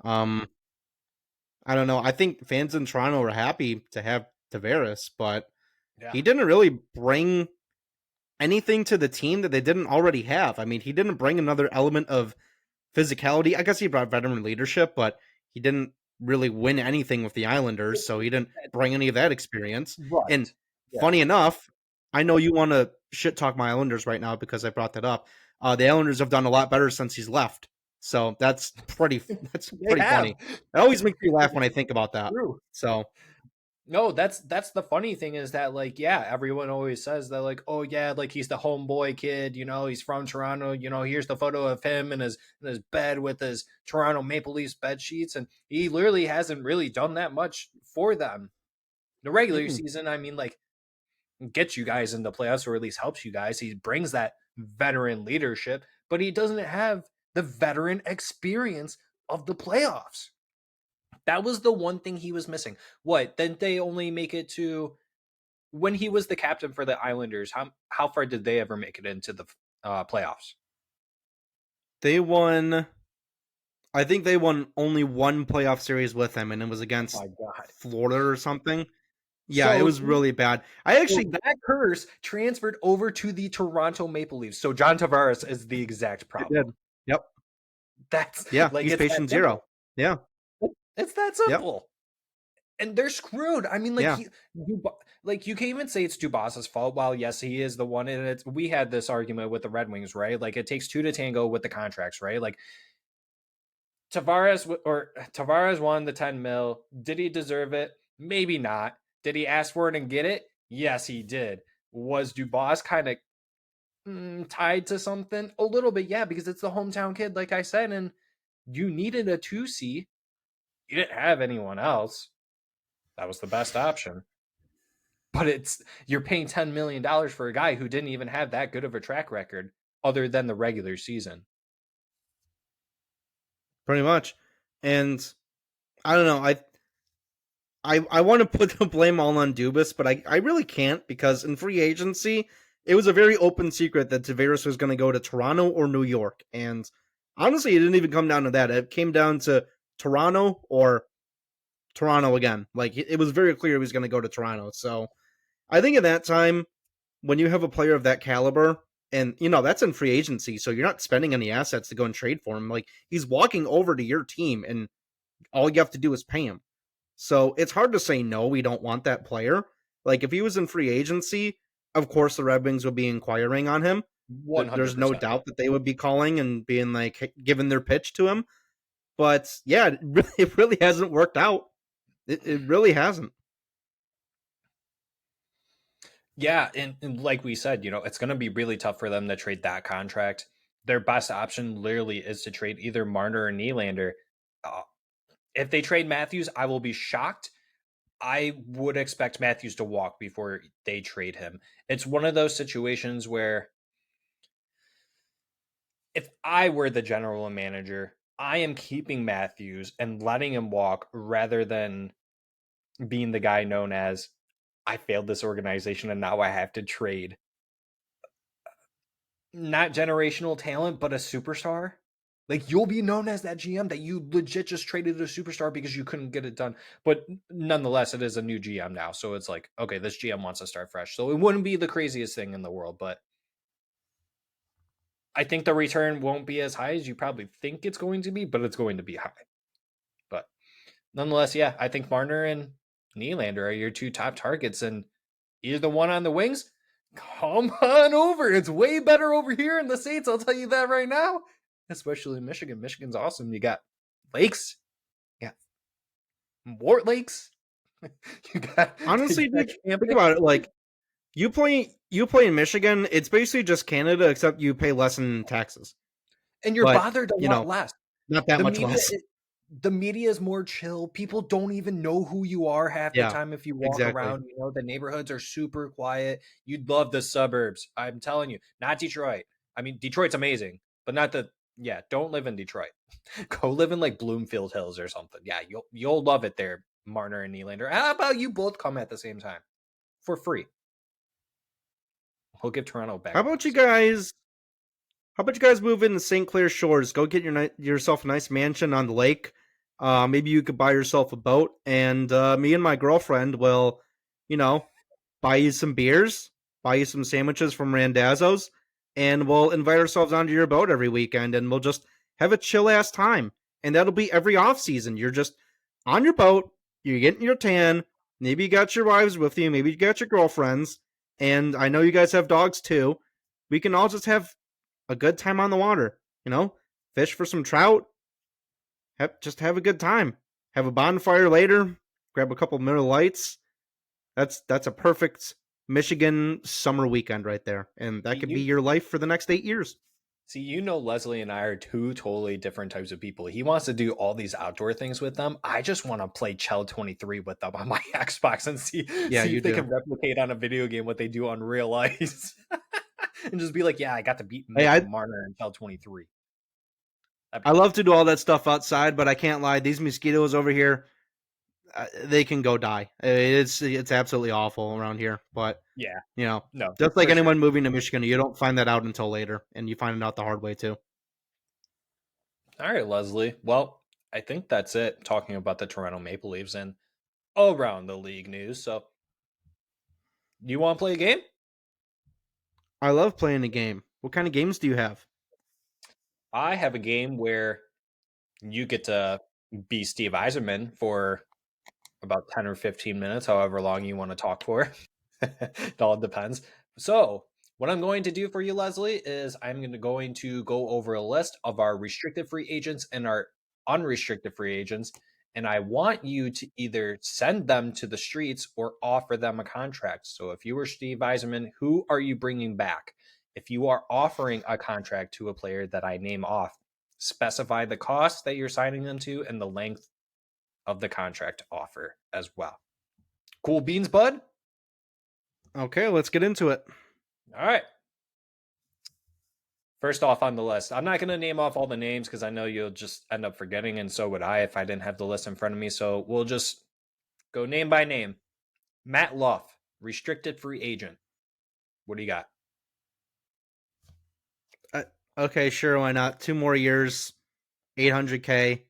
I don't know. I think fans in Toronto are happy to have Tavares, but Yeah. he didn't really bring anything to the team that they didn't already have. I mean, he didn't bring another element of physicality. I guess he brought veteran leadership, but he didn't really win anything with the Islanders, so he didn't bring any of that experience. And Right. Yeah. funny enough, I know you want to shit talk my Islanders right now because I brought that up. The Islanders have done a lot better since he's left, so that's pretty They have. funny. It always makes me laugh when I think about that. True. So No, that's the funny thing is that like yeah, everyone always says that like oh yeah, like he's the homeboy kid, he's from Toronto, here's the photo of him in his bed with his Toronto Maple Leafs bed sheets, and he literally hasn't really done that much for them. The regular mm-mm. season, I mean, like gets you guys in the playoffs or at least helps you guys. He brings that veteran leadership, but he doesn't have the veteran experience of the playoffs. That was the one thing he was missing. What? Then they only make it to when he was the captain for the Islanders. How far did they ever make it into the playoffs? They won. I think they won only one playoff series with him, and it was Oh against my god! Florida or something. Yeah, it So, was really bad. I so actually that curse transferred over to the Toronto Maple Leafs. So John Tavares is the exact it did. problem. Yep. That's Yeah, like he's it's that patient zero. simple. Yeah. It's that Yep. simple. And they're screwed. I mean, like Yeah. like you can't even say it's Dubas's fault. While yes, he is the one, and we had this argument with the Red Wings, right? Like it takes two to tango with the contracts, right? Like Tavares won the 10 mil. Did he deserve it? Maybe not. Did he ask for it and get it? Yes, he did. Was Dubas kind of tied to something? A little bit, yeah, because it's the hometown kid, like I said, and you needed a 2C. You didn't have anyone else. That was the best option. But you're paying $10 million for a guy who didn't even have that good of a track record other than the regular season. Pretty much. And I don't know. I want to put the blame all on Dubas, but I really can't because in free agency, it was a very open secret that Tavares was going to go to Toronto or New York. And honestly, it didn't even come down to that. It came down to Toronto or Toronto again. Like it was very clear he was going to go to Toronto. So I think at that time, when you have a player of that caliber, and that's in free agency, so you're not spending any assets to go and trade for him. Like he's walking over to your team, and all you have to do is pay him. So it's hard to say no, we don't want that player. Like if he was in free agency, of course the Red Wings would be inquiring on him. There's no 100%. doubt that they would be calling and being like giving their pitch to him. But yeah, it really hasn't worked out. It really hasn't. Yeah, and like we said, it's going to be really tough for them to trade that contract. Their best option literally is to trade either Marner or Nylander. Uh, if they trade Matthews, I will be shocked. I would expect Matthews to walk before they trade him. It's one of those situations where if I were the general manager, I am keeping Matthews and letting him walk rather than being the guy known as I failed this organization and now I have to trade not generational talent, but a superstar. Like, you'll be known as that GM that you legit just traded a superstar because you couldn't get it done. But nonetheless, it is a new GM now. So it's like, okay, this GM wants to start fresh. So it wouldn't be the craziest thing in the world, but I think the return won't be as high as you probably think it's going to be, but it's going to be high. But nonetheless, yeah, I think Marner and Nylander are your two top targets, and either one on the wings, come on over. It's way better over here in the States, I'll tell you that right now. Especially in Michigan. Michigan's awesome. You got lakes, you got Wart Lakes. Honestly, think about it. Like, you play in Michigan, it's basically just Canada, except you pay less in taxes. And you're bothered a lot less. Not that much less. The media is more chill. People don't even know who you are half the time if you walk around. You know, the neighborhoods are super quiet. You'd love the suburbs. I'm telling you, not Detroit. I mean, Detroit's amazing, but not the. Yeah, don't live in Detroit. Go live in like Bloomfield Hills or something. Yeah, you'll love it there, Marner and Nylander. How about you both come at the same time for free? We'll give Toronto back. How about you guys move into St. Clair Shores? Go get yourself a nice mansion on the lake. Maybe you could buy yourself a boat, and me and my girlfriend will, buy you some beers, buy you some sandwiches from Randazzo's, and we'll invite ourselves onto your boat every weekend, and we'll just have a chill ass time. And that'll be every off season. You're just on your boat, you're getting your tan. Maybe you got your wives with you, maybe you got your girlfriends, and I know you guys have dogs too. We can all just have a good time on the water. Fish for some trout. Just have a good time. Have a bonfire later. Grab a couple Miller Lights. That's a perfect Michigan summer weekend right there, and that could be your life for the next 8 years. See, Leslie and I are two totally different types of people. He wants to do all these outdoor things with them. I just want to play Chell 23 with them on my Xbox and see if they can replicate on a video game what they do on real ice. And just be like, yeah, I got to beat Marner and Chell 23. I love to do all that stuff outside, but I can't lie. These mosquitoes over here, they can go die. It's absolutely awful around here. But no, just like anyone moving to Michigan, you don't find that out until later, and you find it out the hard way too. All right, Leslie. Well, I think that's it. Talking about the Toronto Maple Leafs and around the league news. So, you want to play a game? I love playing a game. What kind of games do you have? I have a game where you get to be Steve Yzerman for about 10 or 15 minutes, however long you want to talk for. It all depends. So what I'm going to do for you, Leslie, is I'm going to go over a list of our restricted free agents and our unrestricted free agents. And I want you to either send them to the streets or offer them a contract. So if you were Steve Yzerman, who are you bringing back? If you are offering a contract to a player that I name off, specify the cost that you're signing them to and the length of the contract offer as well. Cool beans, bud? Okay, let's get into it. All right. First off on the list, I'm not going to name off all the names because I know you'll just end up forgetting, and so would I if I didn't have the list in front of me. So we'll just go name by name. Matt Luff, restricted free agent. What do you got? Okay, sure, why not? 2 more years, $800K.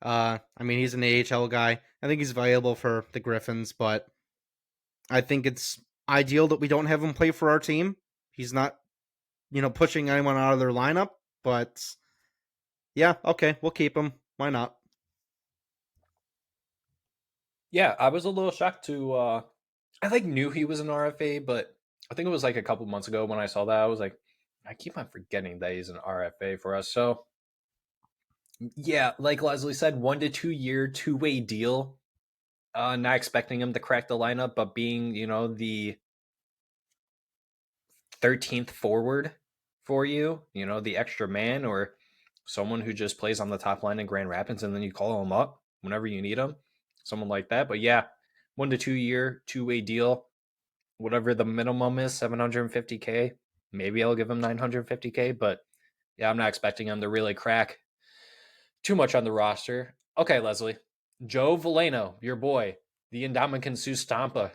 I mean, he's an AHL guy. I think he's valuable for the Griffins, but I think it's ideal that we don't have him play for our team. He's not, pushing anyone out of their lineup, but yeah, okay, we'll keep him. Why not? Yeah, I was a little shocked to, I knew he was an RFA, but I think it was a couple months ago when I saw that, I was like, I keep on forgetting that he's an RFA for us. So yeah, like Leslie said, 1 to 2 year, 2-way deal. Not expecting him to crack the lineup, but being, the 13th forward for you, the extra man or someone who just plays on the top line in Grand Rapids and then you call him up whenever you need him, someone like that. But yeah, 1 to 2 year, 2-way deal, whatever the minimum is, $750K. Maybe I'll give him $950K, but yeah, I'm not expecting him to really crack too much on the roster. Okay, Leslie. Joe Veleno, your boy, the Indomitian Sioux Stampa.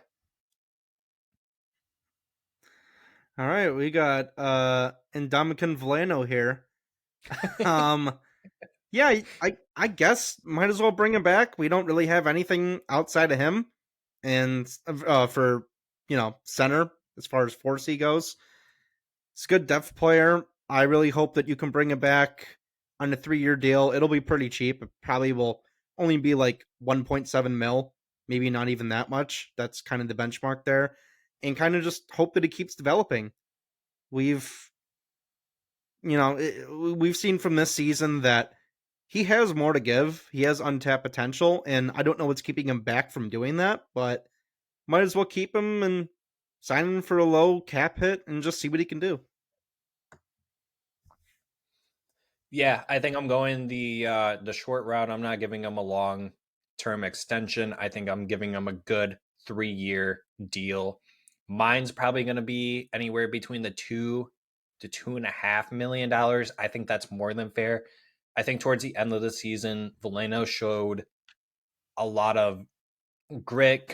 All right, we got Indomitian Veleno here. Um, yeah, I guess might as well bring him back. We don't really have anything outside of him, and for center as far as 4C goes, it's a good depth player. I really hope that you can bring him back on a 3-year deal. It'll be pretty cheap. It probably will only be like 1.7 mil, maybe not even that much. That's kind of the benchmark there, and kind of just hope that he keeps developing. We've we've seen from this season that he has more to give. He has untapped potential, and I don't know what's keeping him back from doing that, but might as well keep him and sign him for a low cap hit and just see what he can do. Yeah, I think I'm going the short route. I'm not giving him a long term extension. I think I'm giving him a good 3-year deal. Mine's probably going to be anywhere between the $2 to $2.5 million. I think that's more than fair. I think towards the end of the season, Veleno showed a lot of grit,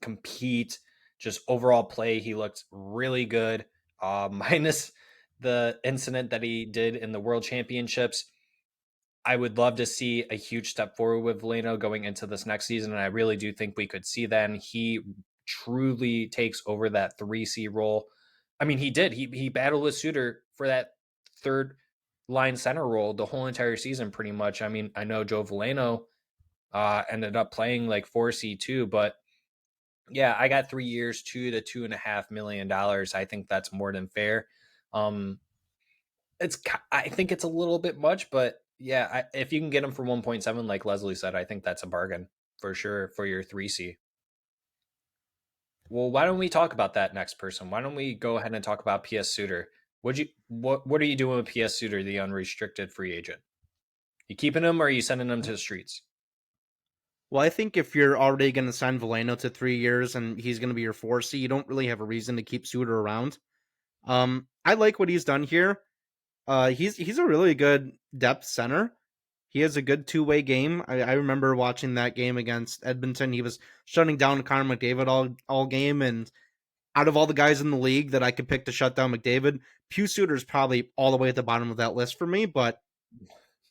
compete, just overall play. He looked really good, minus the incident that he did in the World Championships. I would love to see a huge step forward with Veleno going into this next season, and I really do think we could see then he truly takes over that 3C role. I mean, he did. He battled with Suter for that third line center role the whole entire season, pretty much. I mean, I know Joe Veleno ended up playing like 4C too, but yeah, I got 3 years, $2 to $2.5 million. I think that's more than fair. Um, I think it's a little bit much, but yeah, if you can get them for 1.7, like Leslie said, I think that's a bargain for sure for your 3C. Well, why don't we talk about that next person? Why don't we go ahead and talk about PS Suter? What are you doing with PS Suter, the unrestricted free agent? You keeping him or are you sending him to the streets? Well, I think if you're already going to sign Veleno to 3 years and he's going to be your 4C, you don't really have a reason to keep Suter around. I like what he's done here. He's a really good depth center. He has a good two-way game. I remember watching that game against Edmonton. He was shutting down Connor McDavid all game, and out of all the guys in the league that I could pick to shut down McDavid, Pew Suter's probably all the way at the bottom of that list for me. But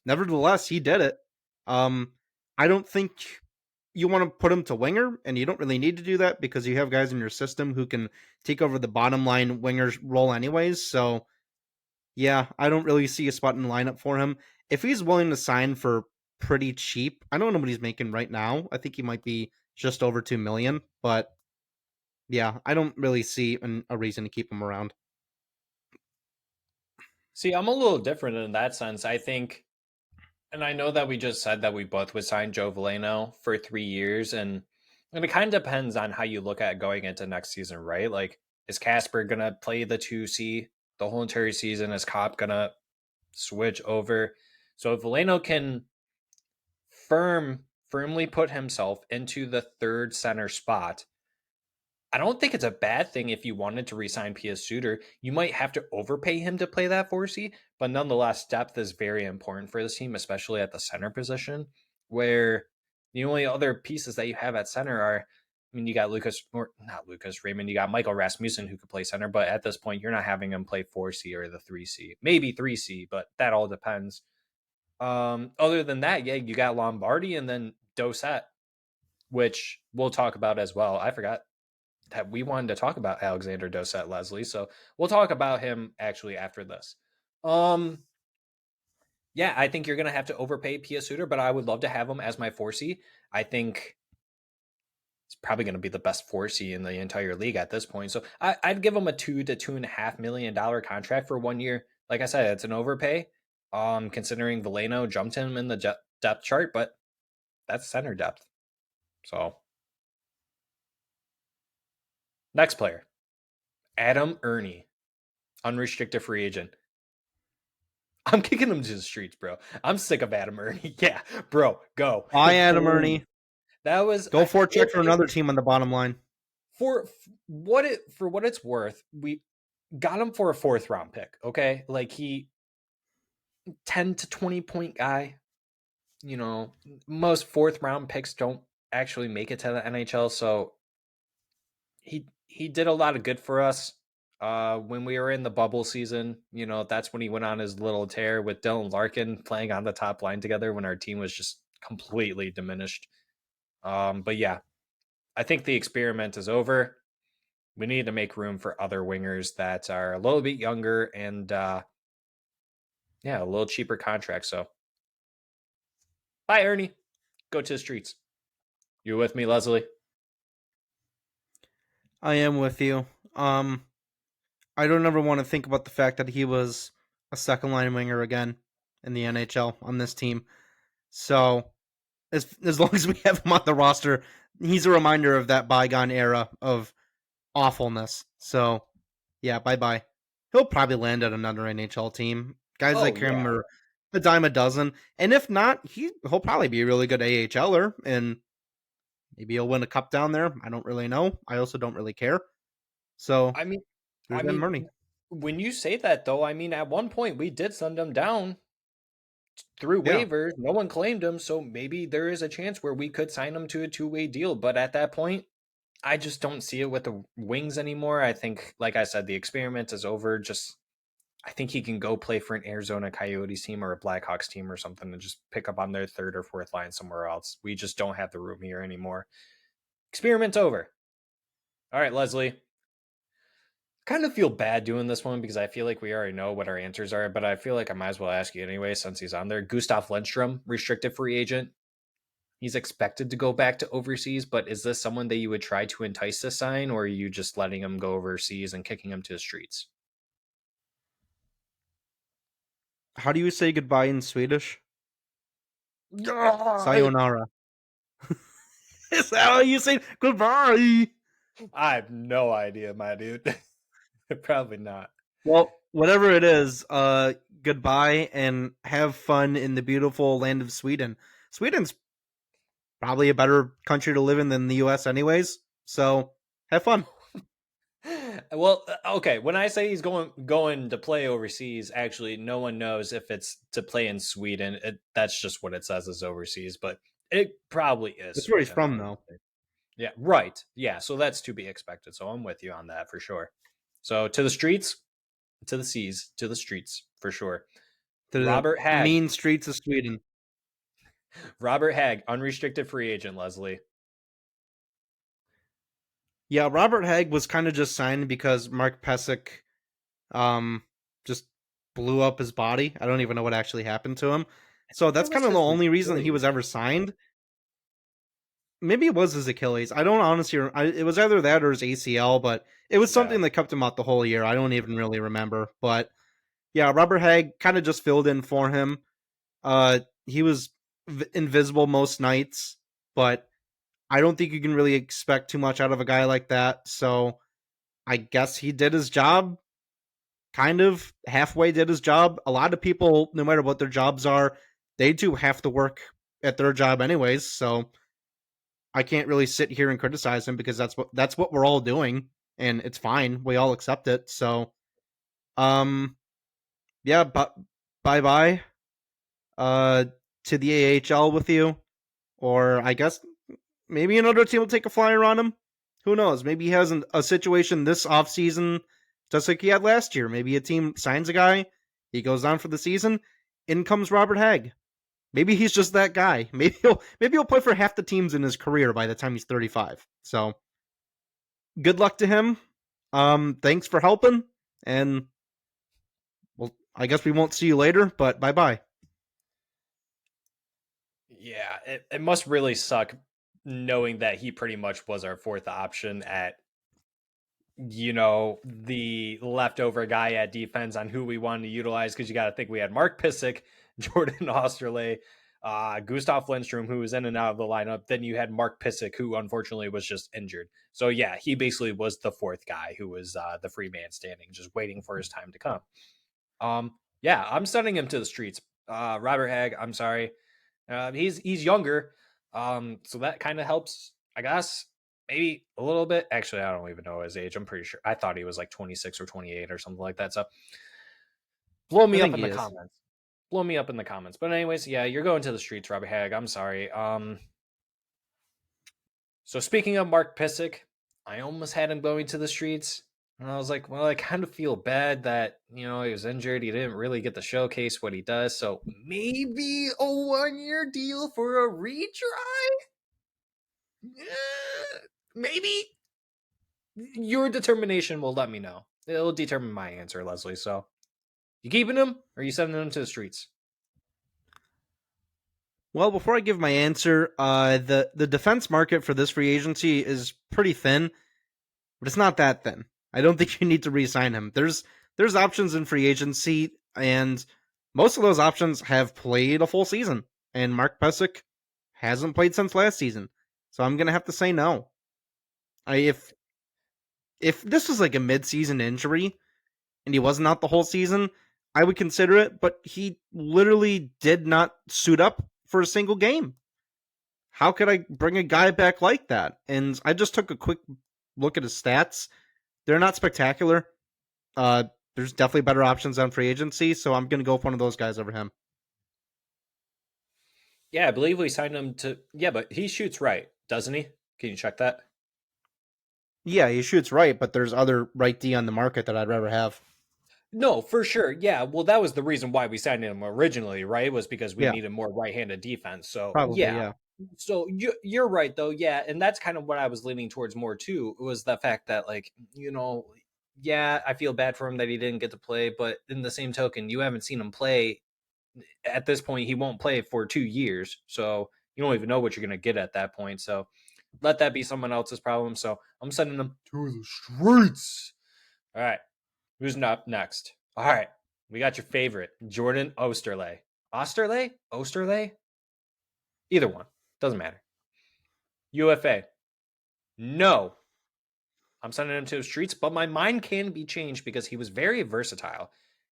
nevertheless, he did it. Um, I don't think you want to put him to winger, and you don't really need to do that because you have guys in your system who can take over the bottom line winger's role anyways. So yeah, I don't really see a spot in the lineup for him. If he's willing to sign for pretty cheap, I don't know what he's making right now. I think he might be just over 2 million, but yeah, I don't really see a reason to keep him around. See, I'm a little different in that sense. I think, and I know that we just said that we both would sign Joe Veleno for 3 years, and it kind of depends on how you look at going into next season, right? Like, is Casper gonna play the 2C the whole entire season? Is Cop gonna switch over? So if Veleno can firmly put himself into the third center spot, I don't think it's a bad thing if you wanted to resign PS Suter. You might have to overpay him to play that 4C, but nonetheless, depth is very important for this team, especially at the center position, where the only other pieces that you have at center are, I mean, you got Lucas, or not Lucas Raymond, you got Michael Rasmussen who could play center, but at this point, you're not having him play 4C or the 3C, maybe 3C, but that all depends. Other than that, yeah, you got Lombardi and then Dosette, which we'll talk about as well. I forgot that we wanted to talk about Alexander Dosset, Leslie. So we'll talk about him actually after this. Um, yeah, I think you're gonna have to overpay Pia Suter, but I would love to have him as my 4C. I think it's probably gonna be the best 4C in the entire league at this point. So I'd give him a $2 to $2.5 million contract for 1 year. Like I said, it's an overpay. Considering Veleno jumped him in the depth chart, but that's center depth. So next player, Adam Ernie, unrestricted free agent. I'm kicking him to the streets, bro. I'm sick of Adam Ernie. Yeah, bro, go. I Adam Ernie. That was Go for a check for another team on the bottom line. for what it's worth. We got him for a 4th round pick. Okay, like he 10 to 20 point guy. You know, most 4th round picks don't actually make it to the NHL. So he did a lot of good for us. When we were in the bubble season, that's when he went on his little tear with Dylan Larkin playing on the top line together when our team was just completely diminished. But yeah, I think the experiment is over. We need to make room for other wingers that are a little bit younger and a little cheaper contract. So bye, Ernie. Go to the streets. You with me, Leslie? I am with you. I don't ever want to think about the fact that he was a second line winger again in the NHL on this team. So as long as we have him on the roster, he's a reminder of that bygone era of awfulness. So yeah, bye bye. He'll probably land at another NHL team. Guys Oh like him yeah. are a dime a dozen, and if not, he'll probably be a really good AHLer, and maybe he'll win a cup down there. I don't really know. I also don't really care. So I mean, there's I Ben mean, Murney. when you say that though, I mean, at one point we did send him down through Yeah, waivers. No one claimed him, so maybe there is a chance where we could sign him to a two-way deal. But at that point, I just don't see it with the Wings anymore. I think, like I said, the experiment is over. Just I think he can go play for an Arizona Coyotes team or a Blackhawks team or something and just pick up on their third or fourth line somewhere else. We just don't have the room here anymore. Experiment over. All right, Leslie. Kind of feel bad doing this one because I feel like we already know what our answers are, but I feel like I might as well ask you anyway since he's on there. Gustav Lindstrom, restricted free agent. He's expected to go back to overseas, but is this someone that you would try to entice to sign, or are you just letting him go overseas and kicking him to the streets? how do you say goodbye in Swedish? I Sayonara. Is that how you say goodbye? have no idea, my dude. Probably not. Well, whatever it is, goodbye and have fun in the beautiful land of Sweden. Sweden's probably a better country to live in than the US anyways. So, have fun. Well, okay. When I say he's going to play overseas, actually, no one knows if it's to play in Sweden. That's just what it says is overseas, but it probably is That's where he's Sweden. from though. Yeah, right. Yeah, so that's to be expected. So I'm with you on that for sure. So to the streets, to the seas, to the streets for sure. To the Robert Hag, mean streets of Sweden. Robert Hag, unrestricted free agent. Leslie. Yeah, Robert Hagg was kind of just signed because Mark Pesic um just blew up his body. I don't even know what actually happened to him. So It that's was kind of the his only reason he Achilles. was ever signed. Maybe it was his Achilles. I don't honestly. It was either that or his ACL, but it was Yeah. something that kept him out the whole year. I don't even really remember. But yeah, Robert Hagg kind of just filled in for him. He was invisible most nights, but I don't think you can really expect too much out of a guy like that. So I guess he did his job, kind of halfway did his job. A lot of people, no matter what their jobs are, they do have to work at their job anyways. So I can't really sit here and criticize him because that's what we're all doing, and it's fine. We all accept it. So, um, yeah, but bye bye, uh, to the AHL with you, or I guess maybe another team will take a flyer on him. Who knows? Maybe he has a situation this offseason just like he had last year. Maybe a team signs a guy, he goes on for the season, in comes Robert Hagg. Maybe he's just that guy. Maybe he'll play for half the teams in his career by the time he's 35. So good luck to him. Thanks for helping, and well, I guess we won't see you later. But bye bye. Yeah, it must really suck knowing that he pretty much was our fourth option at the leftover guy at defense on who we wanted to utilize because you got to think we had Mark Pissick, Jordan Osterley, Gustav Lindstrom, who was in and out of the lineup. Then you had Mark Pissick, who unfortunately was just injured. So yeah, he basically was the fourth guy who was the free man standing, just waiting for his time to come. Yeah, I'm sending him to the streets. Robert Hagg, I'm sorry. He's younger, so that kind of helps, I guess. Maybe a little bit. Actually, I don't even know his age. I'm pretty sure. I thought he was like 26 or 28 or something like that. So blow I me up think in he the is. comments. Blow me up in the comments. But anyways, yeah, you're going to the streets, Robert Hagg. I'm sorry. So speaking of Mark Pissick, I almost had him going to the streets. And I was like, well, I kind of feel bad that, he was injured. He didn't really get to showcase what he does. So maybe a 1 year deal for a retry? Maybe. Your determination will let me know. It'll determine my answer, Leslie. So, you keeping him or are you sending him to the streets? Well, before I give my answer, the defense market for this free agency is pretty thin, but it's not that thin. I don't think you need to re-sign him. There's options in free agency, and most of those options have played a full season, and Mark Pesic hasn't played since last season. So I'm gonna have to say no. If this was like a mid-season injury and he wasn't out the whole season, I would consider it. But he literally did not suit up for a single game. How could I bring a guy back like that? And I just took a quick look at his stats. They're not spectacular. Uh, there's definitely better options on free agency, so I'm going to go with one of those guys over him. Yeah, I believe we signed him to. Yeah, but he shoots right, doesn't he? Can you check that? Yeah, he shoots right, but there's other right D on the market that I'd rather have. No, for sure. Yeah. Well, that was the reason why we signed him originally, right? Was because we Yeah, needed more right-handed defense. So probably, yeah. yeah. So you're right though. Yeah, and that's kind of what I was leaning towards more too. Was the fact that like yeah, I feel bad for him that he didn't get to play, but in the same token, you haven't seen him play at this point. He won't play for 2 years, so you don't even know what you're gonna get at that point. So let that be someone else's problem. So I'm sending him to the streets. All right. Who's up next? All right. We got your favorite, Jordan Osterley. Osterley? Osterley? Either one. Doesn't matter. UFA. No. I'm sending him to the streets, but my mind can be changed because he was very versatile.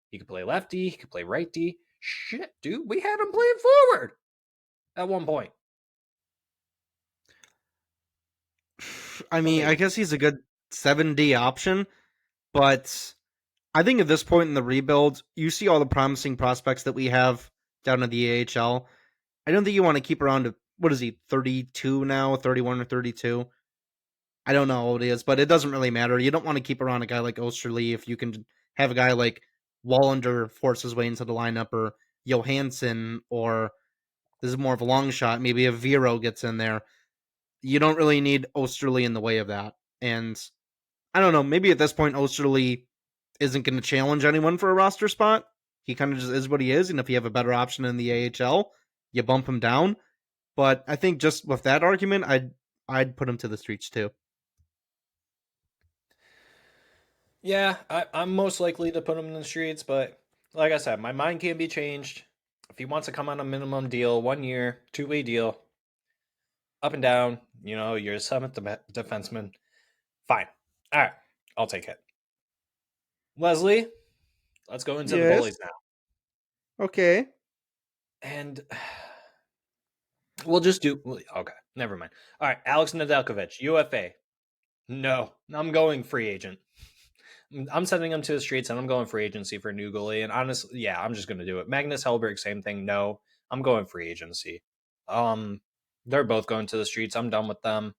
He could play left D, he could play right D. Shit, dude. We had him playing forward at one point. I So mean, I maybe. guess he's a good 7D option, but I think at this point in the rebuild, you see all the promising prospects that we have down in the AHL. I don't think you want to keep around to, what is he, 32 now, 31 or 32? I don't know how old he is, but it doesn't really matter. You don't want to keep around a guy like Osterley if you can have a guy like Wallander force his way into the lineup, or Johansson, or this is more of a long shot. Maybe a Vero gets in there. You don't really need Osterley in the way of that. And I don't know, maybe at this point, Osterley isn't going to challenge anyone for a roster spot. He kind of just is what he is. And if you have a better option in the AHL, you bump him down. But I think just with that argument, I'd put him to the streets too. Yeah, I'm most likely to put him in the streets, but like I said, my mind can be changed. If he wants to come on a minimum deal, 1 year, two-way deal, up and down, you're a seventh defenseman. Fine. All right, I'll take it. Leslie, let's go into the Yes. bullies now. Okay. And we'll just do. Okay, never mind. All right, Alex Nedeljkovic, UFA. No, I'm going free agent. I'm sending him to the streets and I'm going free agency for a new goalie. And honestly, yeah, I'm just going to do it. Magnus Hellberg, same thing. No, I'm going free agency. Um, they're both going to the streets. I'm done with them.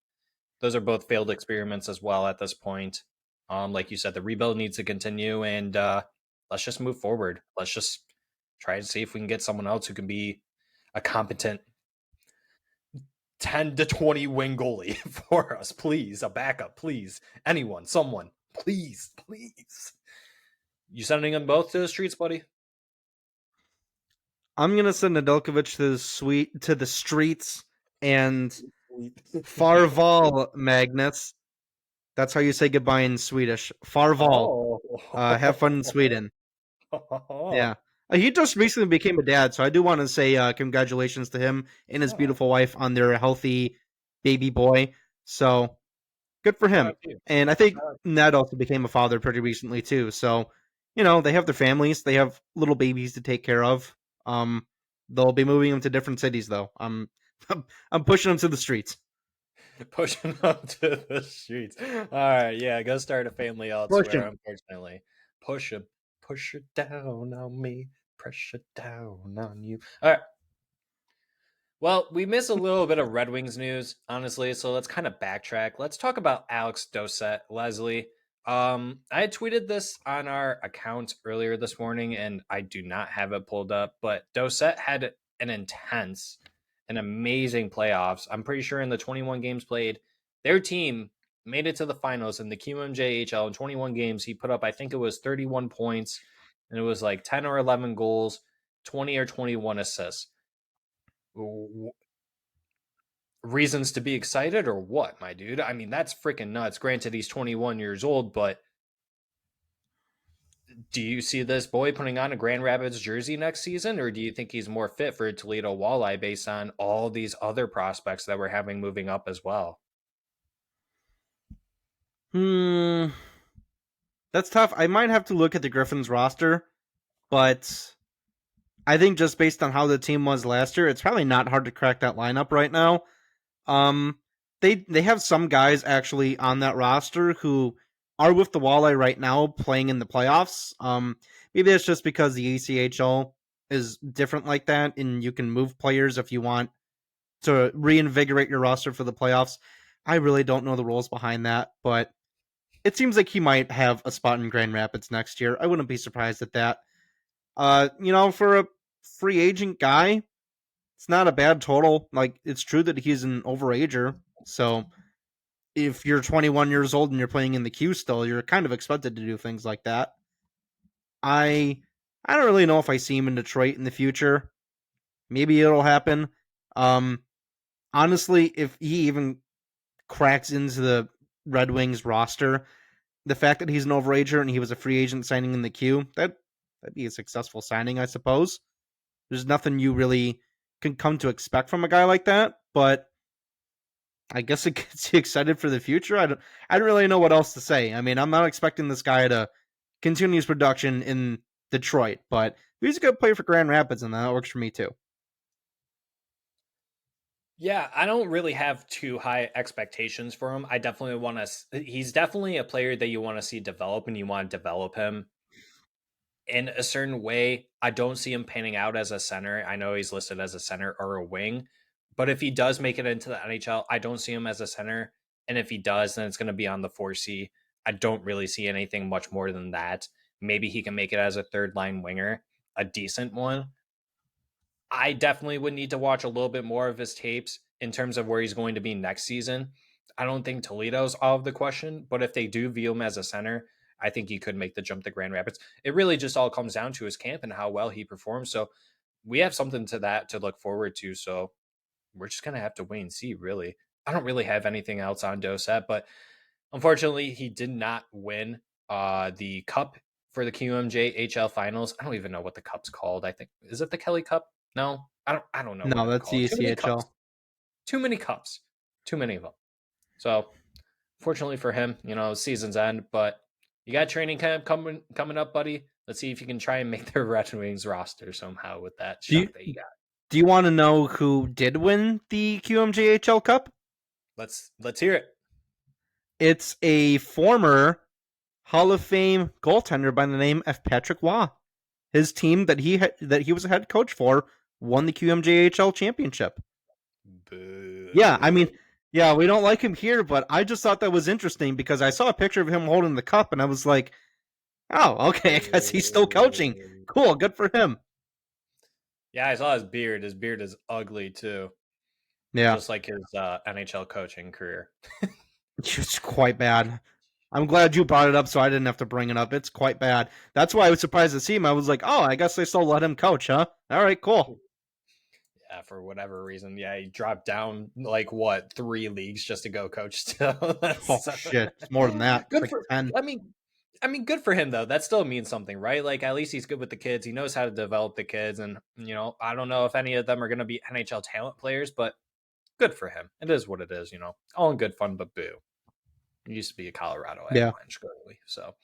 Those are both failed experiments as well at this point. Like you said, the rebuild needs to continue, and let's just move forward. Let's just try to see if we can get someone else who can be a competent 10 to 20 wing goalie for us, please. A backup, please. Anyone, someone, please, please. You sending them both to the streets, buddy? I'm gonna send Nedeljkovic to the streets, and Farval Magnus. That's how you say goodbye in Swedish. Farval. Oh. Have fun in Sweden. Yeah. He just recently became a dad, so I do want to say congratulations to him and his Oh, beautiful wife on their healthy baby boy. So good for shout him. out to you. And I think Ned also became a father pretty recently too. So, they have their families, they have little babies to take care of. They'll be moving them to different cities though. I'm pushing them to the streets. Pushing up to the streets. All right, yeah, go start a family Push elsewhere, 'em. unfortunately. Push it down on me, pressure down on you. All right. Well, we missed a little bit of Red Wings news, honestly, so let's kind of backtrack. Let's talk about Alex Doset, Leslie. I had tweeted this on our account earlier this morning, and I do not have it pulled up. But Dosette had an intense, an amazing playoffs. I'm pretty sure in the 21 games played, their team made it to the finals in the QMJHL. In 21 games, he put up, I think it was 31 points, and it was like 10 or 11 goals, 20 or 21 assists. Reasons to be excited or what, my dude? I mean, that's freaking nuts. Granted, he's 21 years old, but do you see this boy putting on a Grand Rapids jersey next season, or do you think he's more fit for Toledo Walleye based on all these other prospects that we're having moving up as well? That's tough. I might have to look at the Griffins roster, but I think just based on how the team was last year, it's probably not hard to crack that lineup right now. Um, they have some guys actually on that roster who are with the Walleye right now playing in the playoffs. Maybe that's just because the ECHL is different like that, and you can move players if you want to reinvigorate your roster for the playoffs. I really don't know the rules behind that, but it seems like he might have a spot in Grand Rapids next year. I wouldn't be surprised at that. For a free agent guy, it's not a bad total. Like, it's true that he's an overager. So if you're 21 years old and you're playing in the queue still, you're kind of expected to do things like that. I I don't really know if I see him in Detroit in the future. Maybe it'll happen. Um, Honestly, if he even cracks into the Red Wings roster, the fact that he's an overager and he was a free agent signing in the queue, that'd be a successful signing, I suppose. There's nothing you really can come to expect from a guy like that, but I guess it gets you excited for the future. I don't really know what else to say. I mean, I'm not expecting this guy to continue his production in Detroit, but he's a good player for Grand Rapids, and that works for me too. Yeah, I don't really have too high expectations for him. I definitely want to. He's definitely a player that you want to see develop, and you want to develop him in a certain way. I don't see him panning out as a center. I know he's listed as a center or a wing, but if he does make it into the NHL, I don't see him as a center. And if he does, then it's going to be on the 4C. I don't really see anything much more than that. Maybe he can make it as a third line winger, a decent one. I definitely would need to watch a little bit more of his tapes in terms of where he's going to be next season. I don't think Toledo's all of the question, but if they do view him as a center, I think he could make the jump to Grand Rapids. It really just all comes down to his camp and how well he performs. So we have something to that to look forward to. So we're just gonna have to wait and see, really. I don't really have anything else on Dosette, but unfortunately, he did not win the cup for the QMJHL finals. I don't even know what the cup's called. I think is it the Kelly Cup? No, I don't know what No, it's that's called. the Too many cups. ECHL. Too many cups. Too many of them. So fortunately for him, season's end, but you got training camp coming up, buddy. Let's see if you can try and make the Red Wings roster somehow with that Do shot you that you got. do you want to know who did win the QMJHL Cup? Let's hear it. It's a former Hall of Fame goaltender by the name of Patrick Waugh. His team that he was a head coach for won the QMJHL championship. Yeah, I mean, Boo. yeah, we don't like him here, but I just thought that was interesting because I saw a picture of him holding the cup and I was like, oh, okay, I guess he's still coaching. Cool, good for him. Yeah, I saw his beard. His beard is ugly too, Yeah, just like his NHL coaching career. it's quite bad. I'm glad you brought it up so I didn't have to bring it up. It's quite bad. That's why I was surprised to see him. I was like, oh, I guess they still let him coach, huh? All right, cool. Yeah, for whatever reason. Yeah, he dropped down like what 3 leagues just to go coach still. Oh, shit. It's more than that. It's Good like for. 10. I mean, good for him though. That still means something, right? Like at least he's good with the kids. He knows how to develop the kids, and I don't know if any of them are going to be NHL talent players, but good for him. It is what it is. All in good fun, but boo. He used to be a Colorado Yeah. Avalanche goalie. So,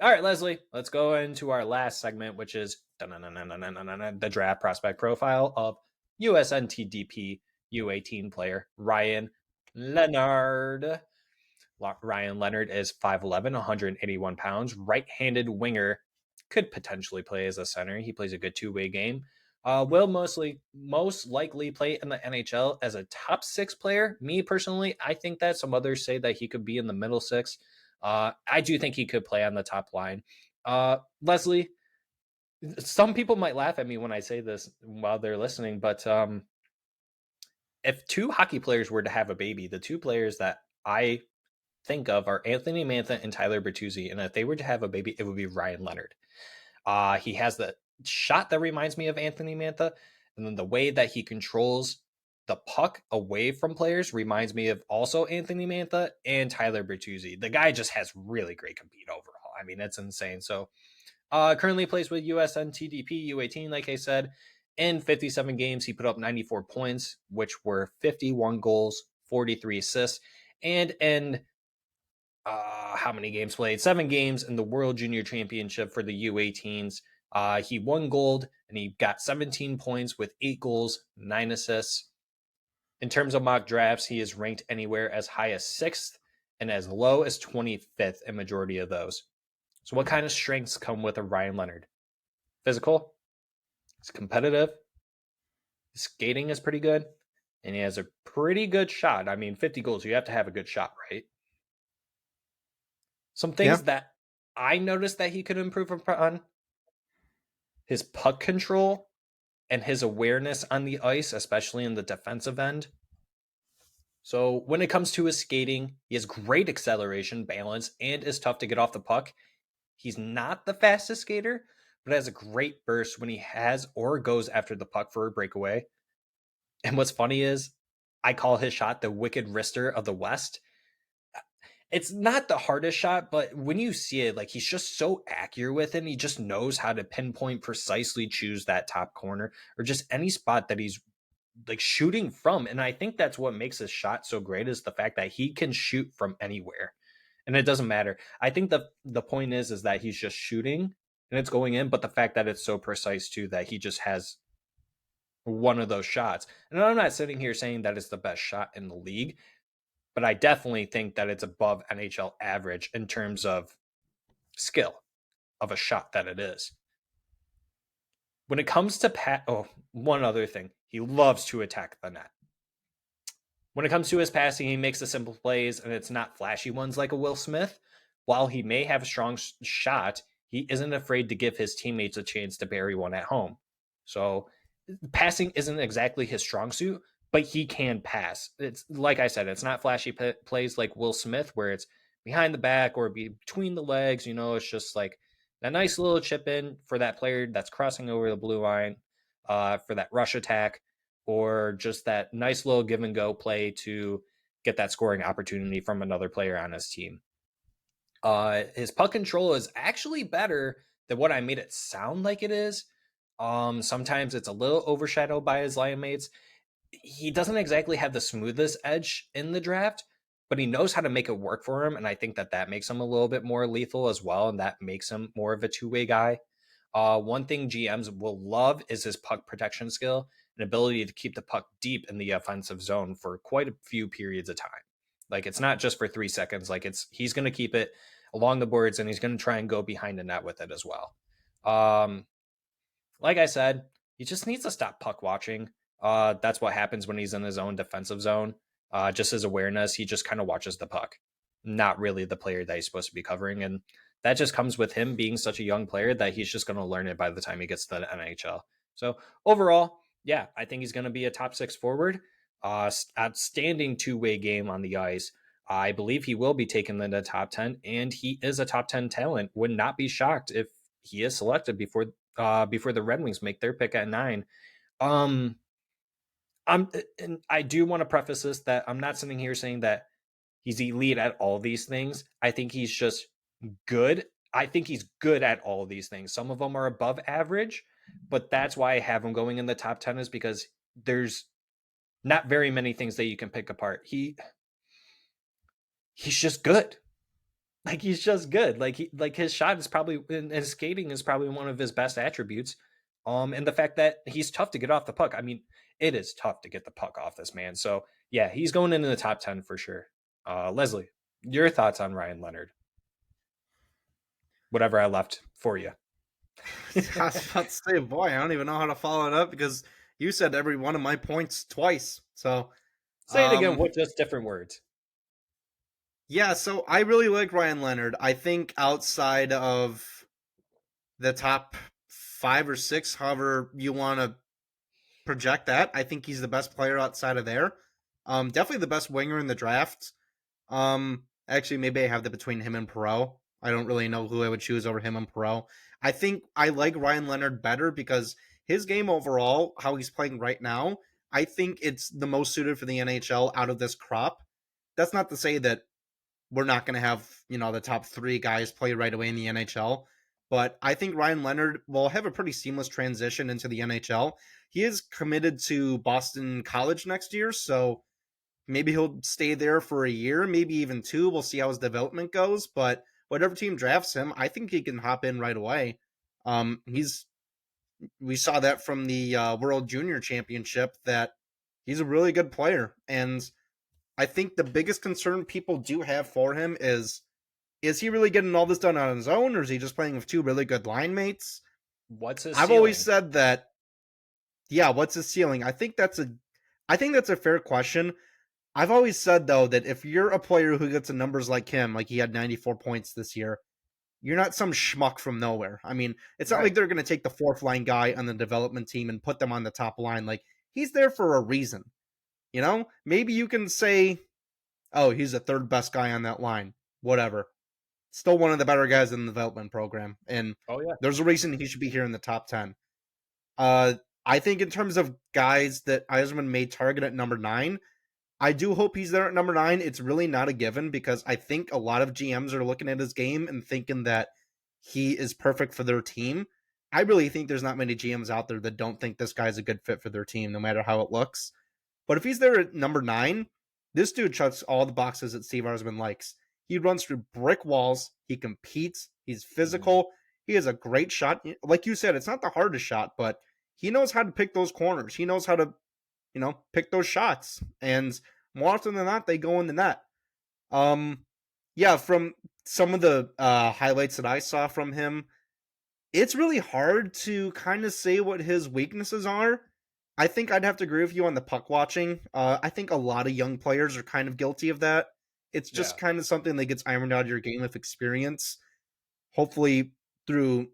all right, Leslie, let's go into our last segment, which is the draft prospect profile of USNTDP U18 player Ryan Leonard. Ryan Leonard is 5'11, 181 pounds, right-handed winger, could potentially play as a center. He plays a good two-way game. Will most likely play in the NHL as a top 6 player. Me personally, I think that some others say that he could be in the middle 6. I do think he could play on the top line. Leslie, some people might laugh at me when I say this while they're listening, but if two hockey players were to have a baby, the two players that I think of are Anthony Mantha and Tyler Bertuzzi. And if they were to have a baby, it would be Ryan Leonard. He has the shot that reminds me of Anthony Mantha. And then the way that he controls the puck away from players reminds me of also Anthony Mantha and Tyler Bertuzzi. The guy just has really great compete overall. I mean, it's insane. So currently plays with USN TDP U18, like I said. In 57 games, he put up 94 points, which were 51 goals, 43 assists. And in how many games played? 7 games in the World Junior Championship for the U18s. He won gold and he got 17 points with 8 goals, 9 assists. In terms of mock drafts, he is ranked anywhere as high as 6th and as low as 25th in majority of those. So what kind of strengths come with a Ryan Leonard? Physical, he's competitive, his skating is pretty good, and he has a pretty good shot. I mean, 50 goals, you have to have a good shot, right? Some things that I noticed that he could improve upon: his puck control and his awareness on the ice, especially in the defensive end. So when it comes to his skating, he has great acceleration, balance, and is tough to get off the puck. He's not the fastest skater, but has a great burst when he has or goes after the puck for a breakaway. And what's funny is I call his shot the wicked wrister of the West. It's not the hardest shot, but when you see it, like, he's just so accurate with it. He just knows how to pinpoint, precisely choose that top corner or just any spot that he's like shooting from. And I think that's what makes his shot so great, is the fact that he can shoot from anywhere. And it doesn't matter. I think the point is that he's just shooting and it's going in, but the fact that it's so precise too, that he just has one of those shots. And I'm not sitting here saying that it's the best shot in the league, but I definitely think that it's above NHL average in terms of skill of a shot that it is. When it comes to one other thing, he loves to attack the net. When it comes to his passing, he makes the simple plays, and it's not flashy ones like a Will Smith. While he may have a strong shot, he isn't afraid to give his teammates a chance to bury one at home. So passing isn't exactly his strong suit, but he can pass. It's like I said, it's not flashy plays like Will Smith where it's behind the back or between the legs. You know, it's just like a nice little chip in for that player that's crossing over the blue line for that rush attack, or just that nice little give and go play to get that scoring opportunity from another player on his team. His puck control is actually better than what I made it sound like it is. Sometimes it's a little overshadowed by his line mates. He doesn't exactly have the smoothest edge in the draft, but he knows how to make it work for him. And I think that makes him a little bit more lethal as well. And that makes him more of a two-way guy. One thing GMs will love is his puck protection skill and ability to keep the puck deep in the offensive zone for quite a few periods of time. Like, it's not just for 3 seconds. Like, he's going to keep it along the boards, and he's going to try and go behind the net with it as well. Like I said, he just needs to stop puck watching. That's what happens when he's in his own defensive zone. Just his awareness, he just kind of watches the puck, not really the player that he's supposed to be covering. And that just comes with him being such a young player that he's just going to learn it by the time he gets to the NHL. So overall, yeah, I think he's going to be a top 6 forward. Outstanding two-way game on the ice. I believe he will be taken in the top 10, and he is a top 10 talent. Would not be shocked if he is selected before the Red Wings make their pick at 9. And I do want to preface this that I'm not sitting here saying that he's elite at all these things. I think he's just good. I think he's good at all of these things. Some of them are above average, but that's why I have him going in the top 10, is because there's not very many things that you can pick apart. He's just good. Like, he's just good. Like his shot is probably, and his skating is probably one of his best attributes. And the fact that he's tough to get off the puck. I mean, it is tough to get the puck off this man. So yeah, he's going into the top 10 for sure. Leslie, your thoughts on Ryan Leonard? Whatever I left for you. I was about to say, boy, I don't even know how to follow it up because you said every one of my points twice. So say it again with just different words. Yeah, so I really like Ryan Leonard. I think outside of the top 5 or 6, however you want to project that, I think he's the best player outside of there. Definitely the best winger in the draft. Actually, maybe I have that between him and Perot. I don't really know who I would choose over him and Perot. I think I like Ryan Leonard better because his game overall, how he's playing right now, I think it's the most suited for the NHL out of this crop. That's not to say that we're not going to have, the top 3 guys play right away in the NHL. But I think Ryan Leonard will have a pretty seamless transition into the NHL. He is committed to Boston College next year, so maybe he'll stay there for a year, maybe even 2. We'll see how his development goes. But whatever team drafts him, I think he can hop in right away. We saw that from the World Junior Championship that he's a really good player, and I think the biggest concern people do have for him is he really getting all this done on his own, or is he just playing with 2 really good line mates? What's his I've always ceiling? said that, yeah, what's his ceiling? I think that's a fair question. I've always said though that if you're a player who gets the numbers like him, like he had 94 points this year, you're not some schmuck from nowhere. I mean, it's not Right. like they're going to take the 4th line guy on the development team and put them on the top line. Like, he's there for a reason. Maybe you can say, oh, he's the 3rd best guy on that line. Whatever. Still one of the better guys in the development program, and Oh yeah. there's a reason he should be here in the top 10. Uh, I think in terms of guys that Eisman may target at number 9, I do hope he's there at number 9. It's really not a given because I think a lot of GMs are looking at his game and thinking that he is perfect for their team. I really think there's not many GMs out there that don't think this guy's a good fit for their team, no matter how it looks. But if he's there at number 9, this dude checks all the boxes that Steve Arsman likes. He runs through brick walls. He competes. He's Mhm. physical. He has a great shot. Like you said, it's not the hardest shot, but he knows how to pick those corners. He knows how to, pick those shots. And more often than not, they go in the net. Um, yeah, from some of the highlights that I saw from him, it's really hard to kind of say what his weaknesses are. I think I'd have to agree with you on the puck watching. I think a lot of young players are kind of guilty of that. It's just Yeah. kind of something that gets ironed out of your game with experience. Hopefully, through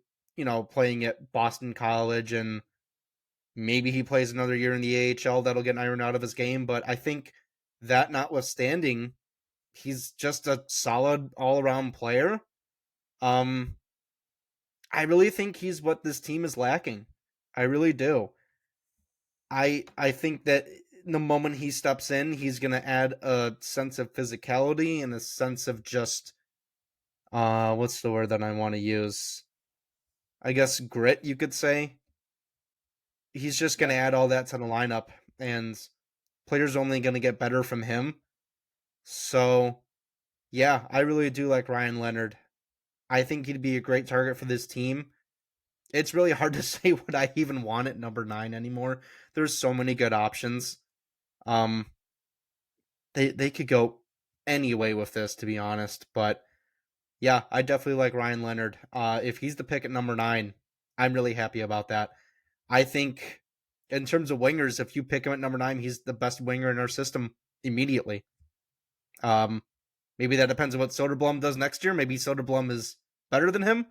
playing at Boston College, and maybe he plays another year in the AHL, that'll get ironed out of his game. But I think that notwithstanding, he's just a solid all around player. Um, I really think he's what this team is lacking. I really do. I think that the moment he steps in, he's going to add a sense of physicality and a sense of just what's the word that I want to use? I guess grit, you could say. He's just going Yeah. to add all that to the lineup, and players only going to get better from him. So, yeah, I really do like Ryan Leonard. I think he'd be a great target for this team. It's really hard to say what I even want at number 9 anymore. There's so many good options. Um, they could go any way with this, to be honest. But yeah, I definitely like Ryan Leonard. If he's the pick at number 9, I'm really happy about that. I think in terms of wingers, if you pick him at number 9, he's the best winger in our system immediately. Um, Maybe that depends on what Soderblom does next year. Maybe Soderblom is better than him.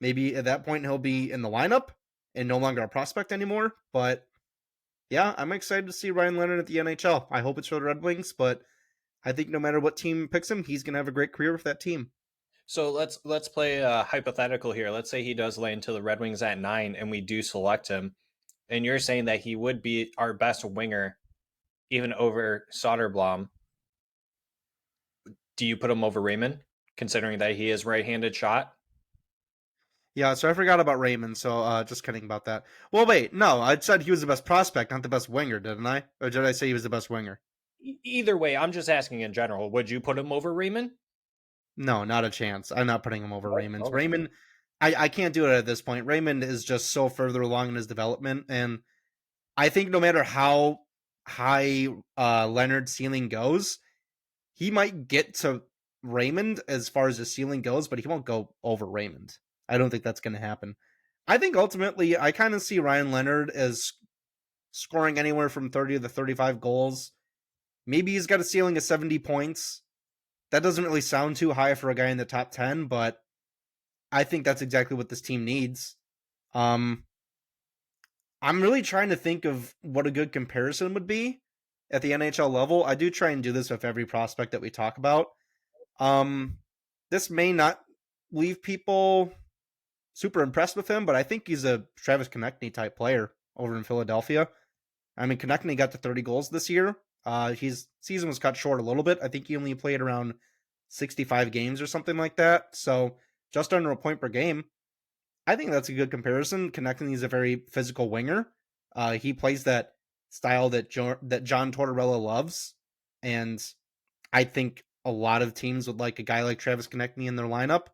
Maybe at that point he'll be in the lineup and no longer a prospect anymore. But yeah, I'm excited to see Ryan Leonard at the NHL. I hope it's for the Red Wings, but I think no matter what team picks him, he's gonna have a great career with that team. So let's play a hypothetical here. Let's say he does lay into the Red Wings at 9, and we do select him, and you're saying that he would be our best winger, even over Soderblom. Do you put him over Raymond, considering that he is right-handed shot? Yeah, so I forgot about Raymond, so just kidding about that. Well, wait, no, I said he was the best prospect, not the best winger, didn't I? Or did I say he was the best winger? Either way, I'm just asking in general. Would you put him over Raymond? No, not a chance. I'm not putting him over Oh, Raymond. okay. I can't do it at this point. Raymond is just so further along in his development, and I think no matter how high Leonard's ceiling goes, he might get to Raymond as far as his ceiling goes, but he won't go over Raymond. I don't think that's going to happen. I think ultimately, I kind of see Ryan Leonard as scoring anywhere from 30 to 35 goals. Maybe he's got a ceiling of 70 points. that doesn't really sound too high for a guy in the top 10, but I think that's exactly what this team needs. Um, I'm really trying to think of what a good comparison would be at the NHL level. I do try and do this with every prospect that we talk about. Um, this may not leave people super impressed with him, but I think he's a Travis Konechny type player over in Philadelphia. I mean, Konechny got to 30 goals this year. His season was cut short a little bit. I think he only played around 65 games or something like that. So just under a point per game. I think that's a good comparison. Konechny is a very physical winger. He plays that style that John Tortorella loves, and I think a lot of teams would like a guy like Travis Konechny in their lineup.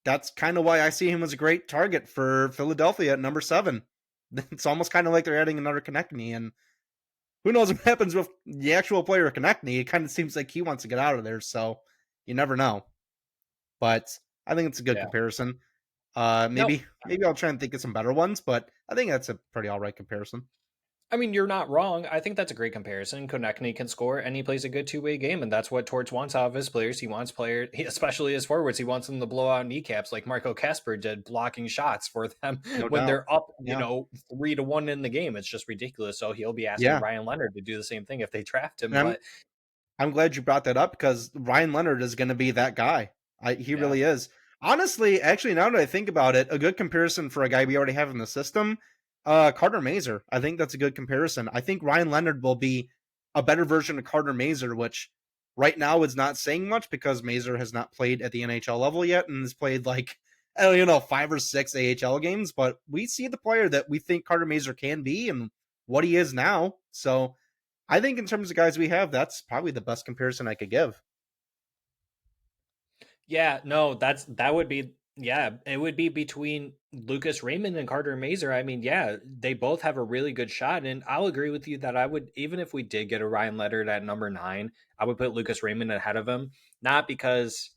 That's kind of why I see him as a great target for Philadelphia at number 7. It's almost kind of like they're adding another Konechny, and who knows what happens with the actual player Konechny. It kind of seems like he wants to get out of there, so you never know. But I think it's a good Yeah. comparison. No, Maybe I'll try and think of some better ones, but I think that's a pretty all right comparison. I mean, you're not wrong. I think that's a great comparison. Konechny can score, and he plays a good two-way game, and that's what Torch wants out of his players. He wants especially his forwards, he wants them to blow out kneecaps like Marco Kasper did, blocking shots for them No when doubt. they're up, Yeah. 3-1 in the game. It's just ridiculous. So he'll be asking Yeah. Ryan Leonard to do the same thing if they draft him. And But I'm glad you brought that up because Ryan Leonard is going to be that guy. He yeah, really is. Honestly, actually, now that I think about it, a good comparison for a guy we already have in the system, Carter Mazur. I think that's a good comparison. I think Ryan Leonard will be a better version of Carter Mazur, which right now is not saying much because Mazur has not played at the NHL level yet and has played like, I don't know, 5 or 6 AHL games. But we see the player that we think Carter Mazur can be and what he is now. So I think in terms of guys we have, that's probably the best comparison I could give. yeah, no, that would be yeah, it would be between Lucas Raymond and Carter Mazur. I mean, yeah, they both have a really good shot, and I'll agree with you that I would even if we did get a Ryan Leonard at number 9, I would put Lucas Raymond ahead of him. Not because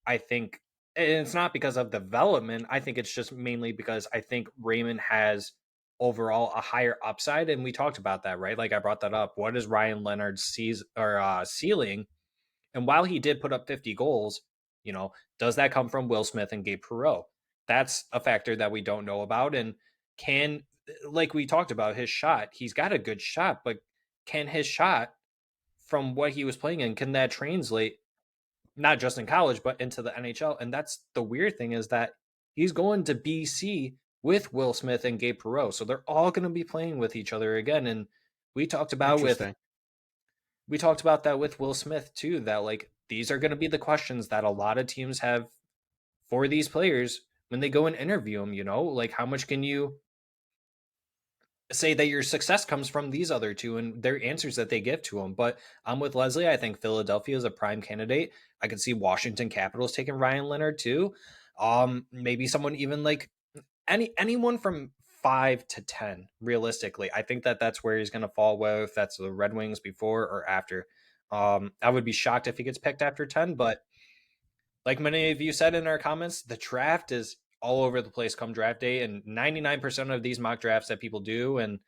I think and it's not because of development. I think it's just mainly because I think Raymond has overall a higher upside, and we talked about that, right? Like I brought that up. What is Ryan Leonard's ceiling? And while he did put up 50 goals, does that come from Will Smith and Gabe Perreault? That's a factor that we don't know about. And can, like we talked about, his shot, he's got a good shot, but can his shot from what he was playing in, can that translate not just in college, but into the NHL? And that's the weird thing is that he's going to BC with Will Smith and Gabe Perreault. So they're all going to be playing with each other again. And we talked about with Interesting. we talked about that with Will Smith too, that like these are going to be the questions that a lot of teams have for these players when they go and interview them, like how much can you say that your success comes from these other two and their answers that they give to them. But I'm with Leslie. I think Philadelphia is a prime candidate. I could see Washington Capitals taking Ryan Leonard too. Maybe someone even like anyone from 5 to 10 realistically. I think that that's where he's going to fall, whether if that's the Red Wings before or after. I would be shocked if he gets picked after 10, but like many of you said in our comments, the draft is all over the place come draft day, and 99% of these mock drafts that people do and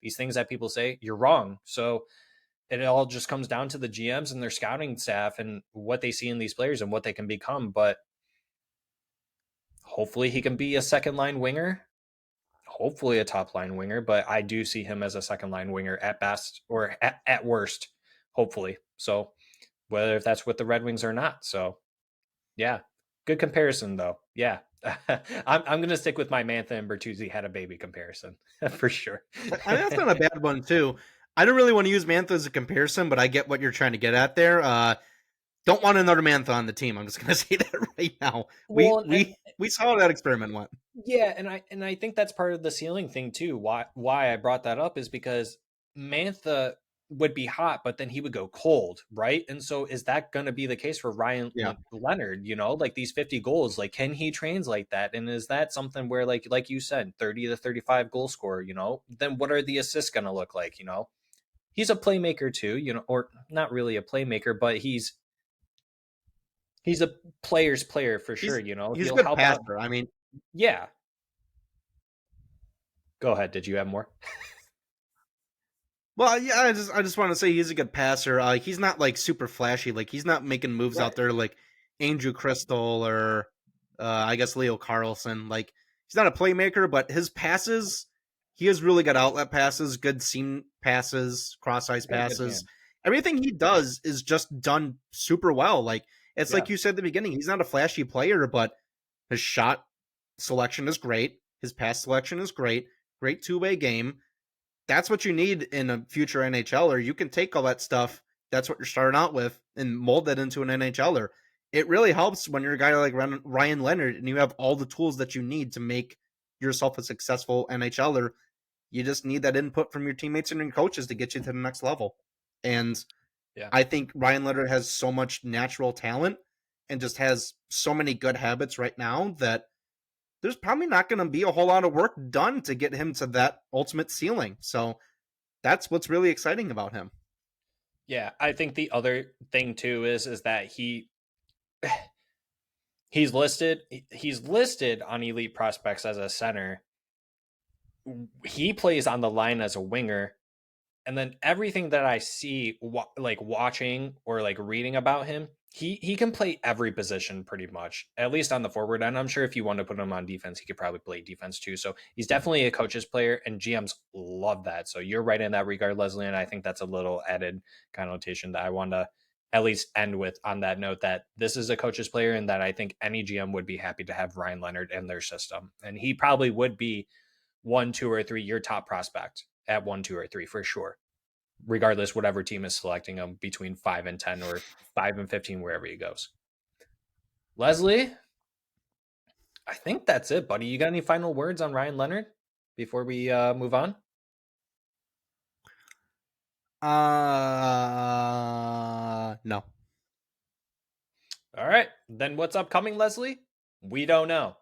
these things that people say, you're wrong. So it all just comes down to the GMs and their scouting staff and what they see in these players and what they can become. But hopefully he can be a second line winger, hopefully a top line winger, but I do see him as a second line winger at best or at worst, hopefully. So whether if that's with the Red Wings or not. So yeah, good comparison though. Yeah. I'm gonna stick with my Mantha and Bertuzzi had a baby comparison for sure. I mean, that's not a bad one too. I don't really want to use Mantha as a comparison, but I get what you're trying to get at there. Don't want another Mantha on the team. I'm just going to say that right now. We Well, and we we saw how that experiment went. yeah, and I think that's part of the ceiling thing too. Why I brought that up is because Mantha would be hot, but then he would go cold, right? And so is that going to be the case for Ryan Yeah. Leonard? Like these 50 goals, like can he translate that? And is that something where like you said, 30 to 35 goal scorer? Then what are the assists going to look like? He's a playmaker too, or not really a playmaker, but he's a player's player for sure. He's a He'll good help out. passer. I mean, Yeah. Go ahead. Did you have more? Well, yeah, I just want to say he's a good passer. He's not like super flashy. Like he's not making moves Right. out there like Andrew Crystal or I guess Leo Carlson. Like he's not a playmaker, but his passes, he has really good outlet passes, good seam passes, cross ice Got a good passes. hand. Everything he does is just done super well. Like it's Yeah. like you said at the beginning, he's not a flashy player, but his shot selection is great. His pass selection is great. Great two-way game. That's what you need in a future NHLer. You can take all that stuff. That's what you're starting out with and mold that into an NHLer. It really helps when you're a guy like Ryan Leonard and you have all the tools that you need to make yourself a successful NHLer. You just need that input from your teammates and your coaches to get you to the next level. And Yeah. I think Ryan Leonard has so much natural talent and just has so many good habits right now that there's probably not going to be a whole lot of work done to get him to that ultimate ceiling. So that's what's really exciting about him. Yeah. I think the other thing too is that he's listed on Elite Prospects as a center. He plays on the line as a winger, and then everything that I see, like watching or like reading about him, he can play every position pretty much, at least on the forward end. I'm sure if you want to put him on defense, he could probably play defense too. So he's definitely a coach's player, and GMs love that. So you're right in that regard, Leslie, and I think that's a little added connotation that I want to at least end with on that note, that this is a coach's player, and that I think any GM would be happy to have Ryan Leonard in their system, and he probably would be 1, 2, or 3 your top prospect at 1, 2, or 3 for sure, regardless whatever team is selecting him between 5 and 10 or 5 and 15, wherever he goes. Leslie, I think that's it, buddy. You got any final words on Ryan Leonard before we move on? No. All right, then what's upcoming, Leslie? We don't know.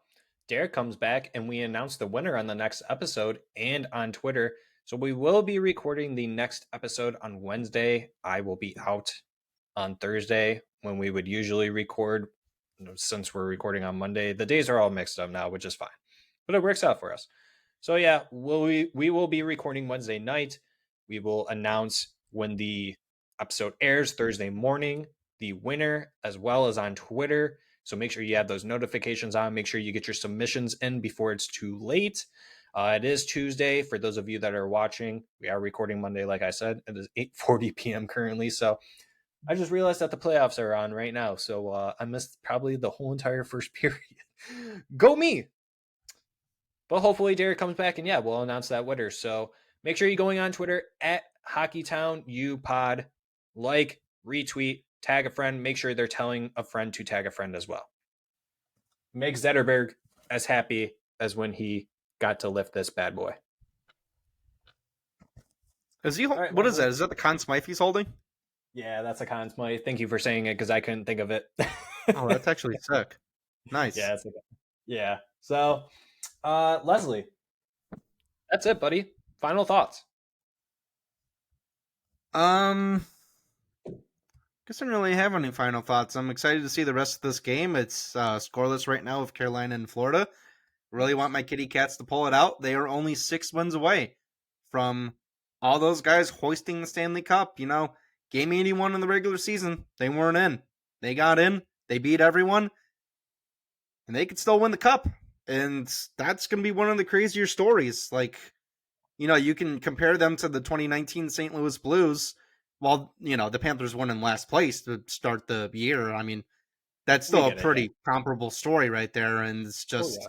Derek comes back and we announce the winner on the next episode and on Twitter. So we will be recording the next episode on Wednesday. I will be out on Thursday when we would usually record. Since we're recording on Monday, the days are all mixed up now, which is fine, but it works out for us. So yeah, we will be recording Wednesday night. We will announce when the episode airs Thursday morning, the winner, as well as on Twitter. So make sure you have those notifications on. Make sure you get your submissions in before it's too late. It is Tuesday for those of you that are watching. We are recording Monday, like I said. It is 8:40 p.m. currently. So I just realized that the playoffs are on right now. So I missed probably the whole entire first period. Go me! But hopefully Derek comes back and yeah, we'll announce that winner. So make sure you're going on Twitter at HockeyTownUPod. Like, retweet, tag a friend. Make sure they're telling a friend to tag a friend as well. Make Zetterberg as happy as when he got to lift this bad boy. Is he? All right, What is Leslie. that? Is that the Conn Smythe he's holding? Yeah, that's a Conn Smythe. Thank you for saying it because I couldn't think of it. Oh, that's actually sick. Nice. Yeah, it's yeah. So, Leslie, that's it, buddy. Final thoughts. Guess I don't really have any final thoughts. I'm excited to see the rest of this game. It's scoreless right now with Carolina and Florida. Really want my Kitty Cats to pull it out. They are only 6 wins away from all those guys hoisting the Stanley Cup. You know, game 81 in the regular season, they weren't in. They got in. They beat everyone, and they could still win the cup. And that's going to be one of the crazier stories. Like, you know, you can compare them to the 2019 St. Louis Blues. While, you know, the Panthers won in last place to start the year. I mean, that's We still a get it. Yeah. pretty comparable story right there. And it's just, Oh, yeah.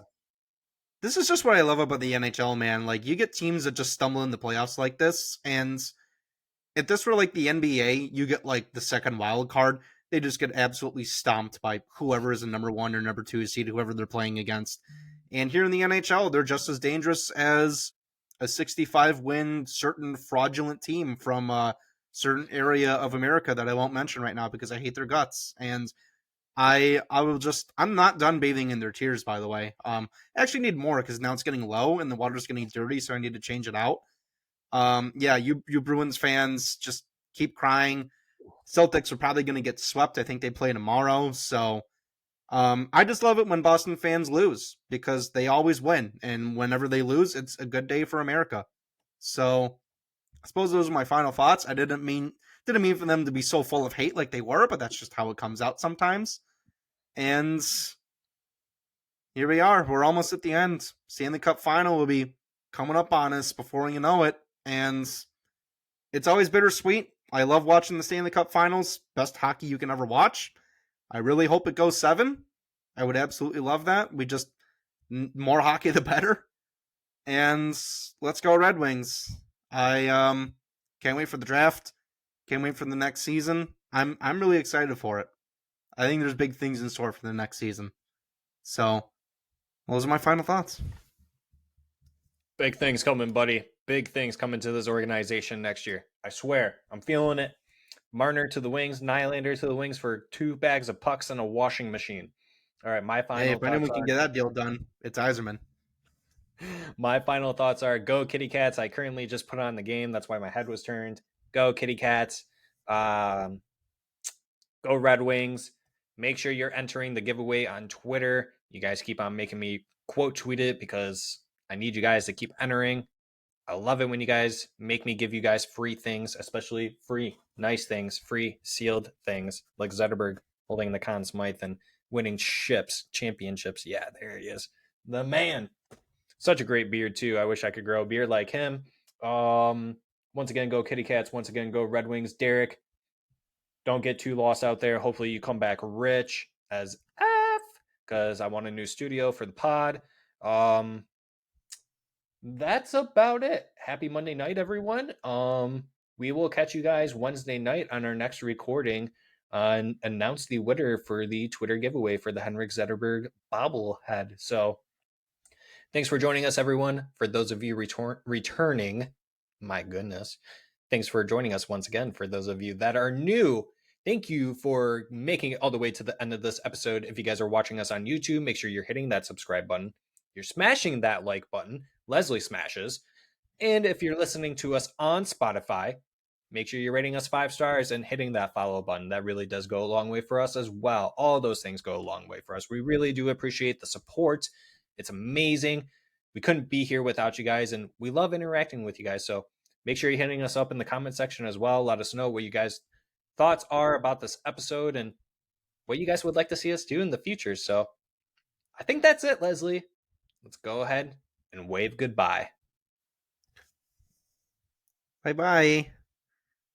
this is just what I love about the NHL, man. Like, you get teams that just stumble in the playoffs like this. And if this were like the NBA, you get like the second wild card. They just get absolutely stomped by whoever is the number 1 or number 2 seed, whoever they're playing against. And here in the NHL, they're just as dangerous as a 65 win certain fraudulent team from a certain area of America that I won't mention right now because I hate their guts. And I'm not done bathing in their tears, by the way. I actually need more because now it's getting low and the water's getting dirty, so I need to change it out. Yeah, you Bruins fans just keep crying. Celtics are probably going to get swept. I think they play tomorrow. So I just love it when Boston fans lose because they always win. And whenever they lose, it's a good day for America. So I suppose those are my final thoughts. I didn't mean for them to be so full of hate like they were, but that's just how it comes out sometimes. And here we are. We're almost at the end. Stanley Cup final will be coming up on us before you know it. And it's always bittersweet. I love watching the Stanley Cup finals. Best hockey you can ever watch. I really hope it goes 7. I would absolutely love that. We just, more hockey the better. And let's go Red Wings. I can't wait for the draft. Can't wait for the next season. I'm really excited for it. I think there's big things in store for the next season. So those are my final thoughts. Big things coming, buddy. Big things coming to this organization next year. I swear. I'm feeling it. Marner to the Wings, Nylander to the Wings for 2 bags of pucks and a washing machine. All right, my final Hey, if anyone thoughts can get that deal done, it's Yzerman. My final thoughts are go Kitty Cats. I currently just put on the game. That's why my head was turned. Go Kitty Cats. Go Red Wings. Make sure you're entering the giveaway on Twitter. You guys keep on making me quote tweet it because I need you guys to keep entering. I love it when you guys make me give you guys free things, especially free nice things, free sealed things like Zetterberg holding the Conn Smythe and winning championships. Yeah, there he is. The man. Such a great beard too. I wish I could grow a beard like him. Once again, go Kitty Cats. Once again, go Red Wings. Derek, don't get too lost out there. Hopefully you come back rich as F because I want a new studio for the pod. That's about it. Happy Monday night, everyone. We will catch you guys Wednesday night on our next recording and announce the winner for the Twitter giveaway for the Henrik Zetterberg bobblehead. So thanks for joining us, everyone. For those of you returning, my goodness. Thanks for joining us once again. For those of you that are new, thank you for making it all the way to the end of this episode. If you guys are watching us on YouTube, make sure you're hitting that subscribe button. You're smashing that like button. Leslie smashes. And if you're listening to us on Spotify, make sure you're rating us 5 stars and hitting that follow button. That really does go a long way for us as well. All those things go a long way for us. We really do appreciate the support. It's amazing. We couldn't be here without you guys, and we love interacting with you guys. So make sure you're hitting us up in the comment section as well. Let us know what you guys' thoughts are about this episode and what you guys would like to see us do in the future. So I think that's it, Leslie. Let's go ahead and wave goodbye. Bye-bye.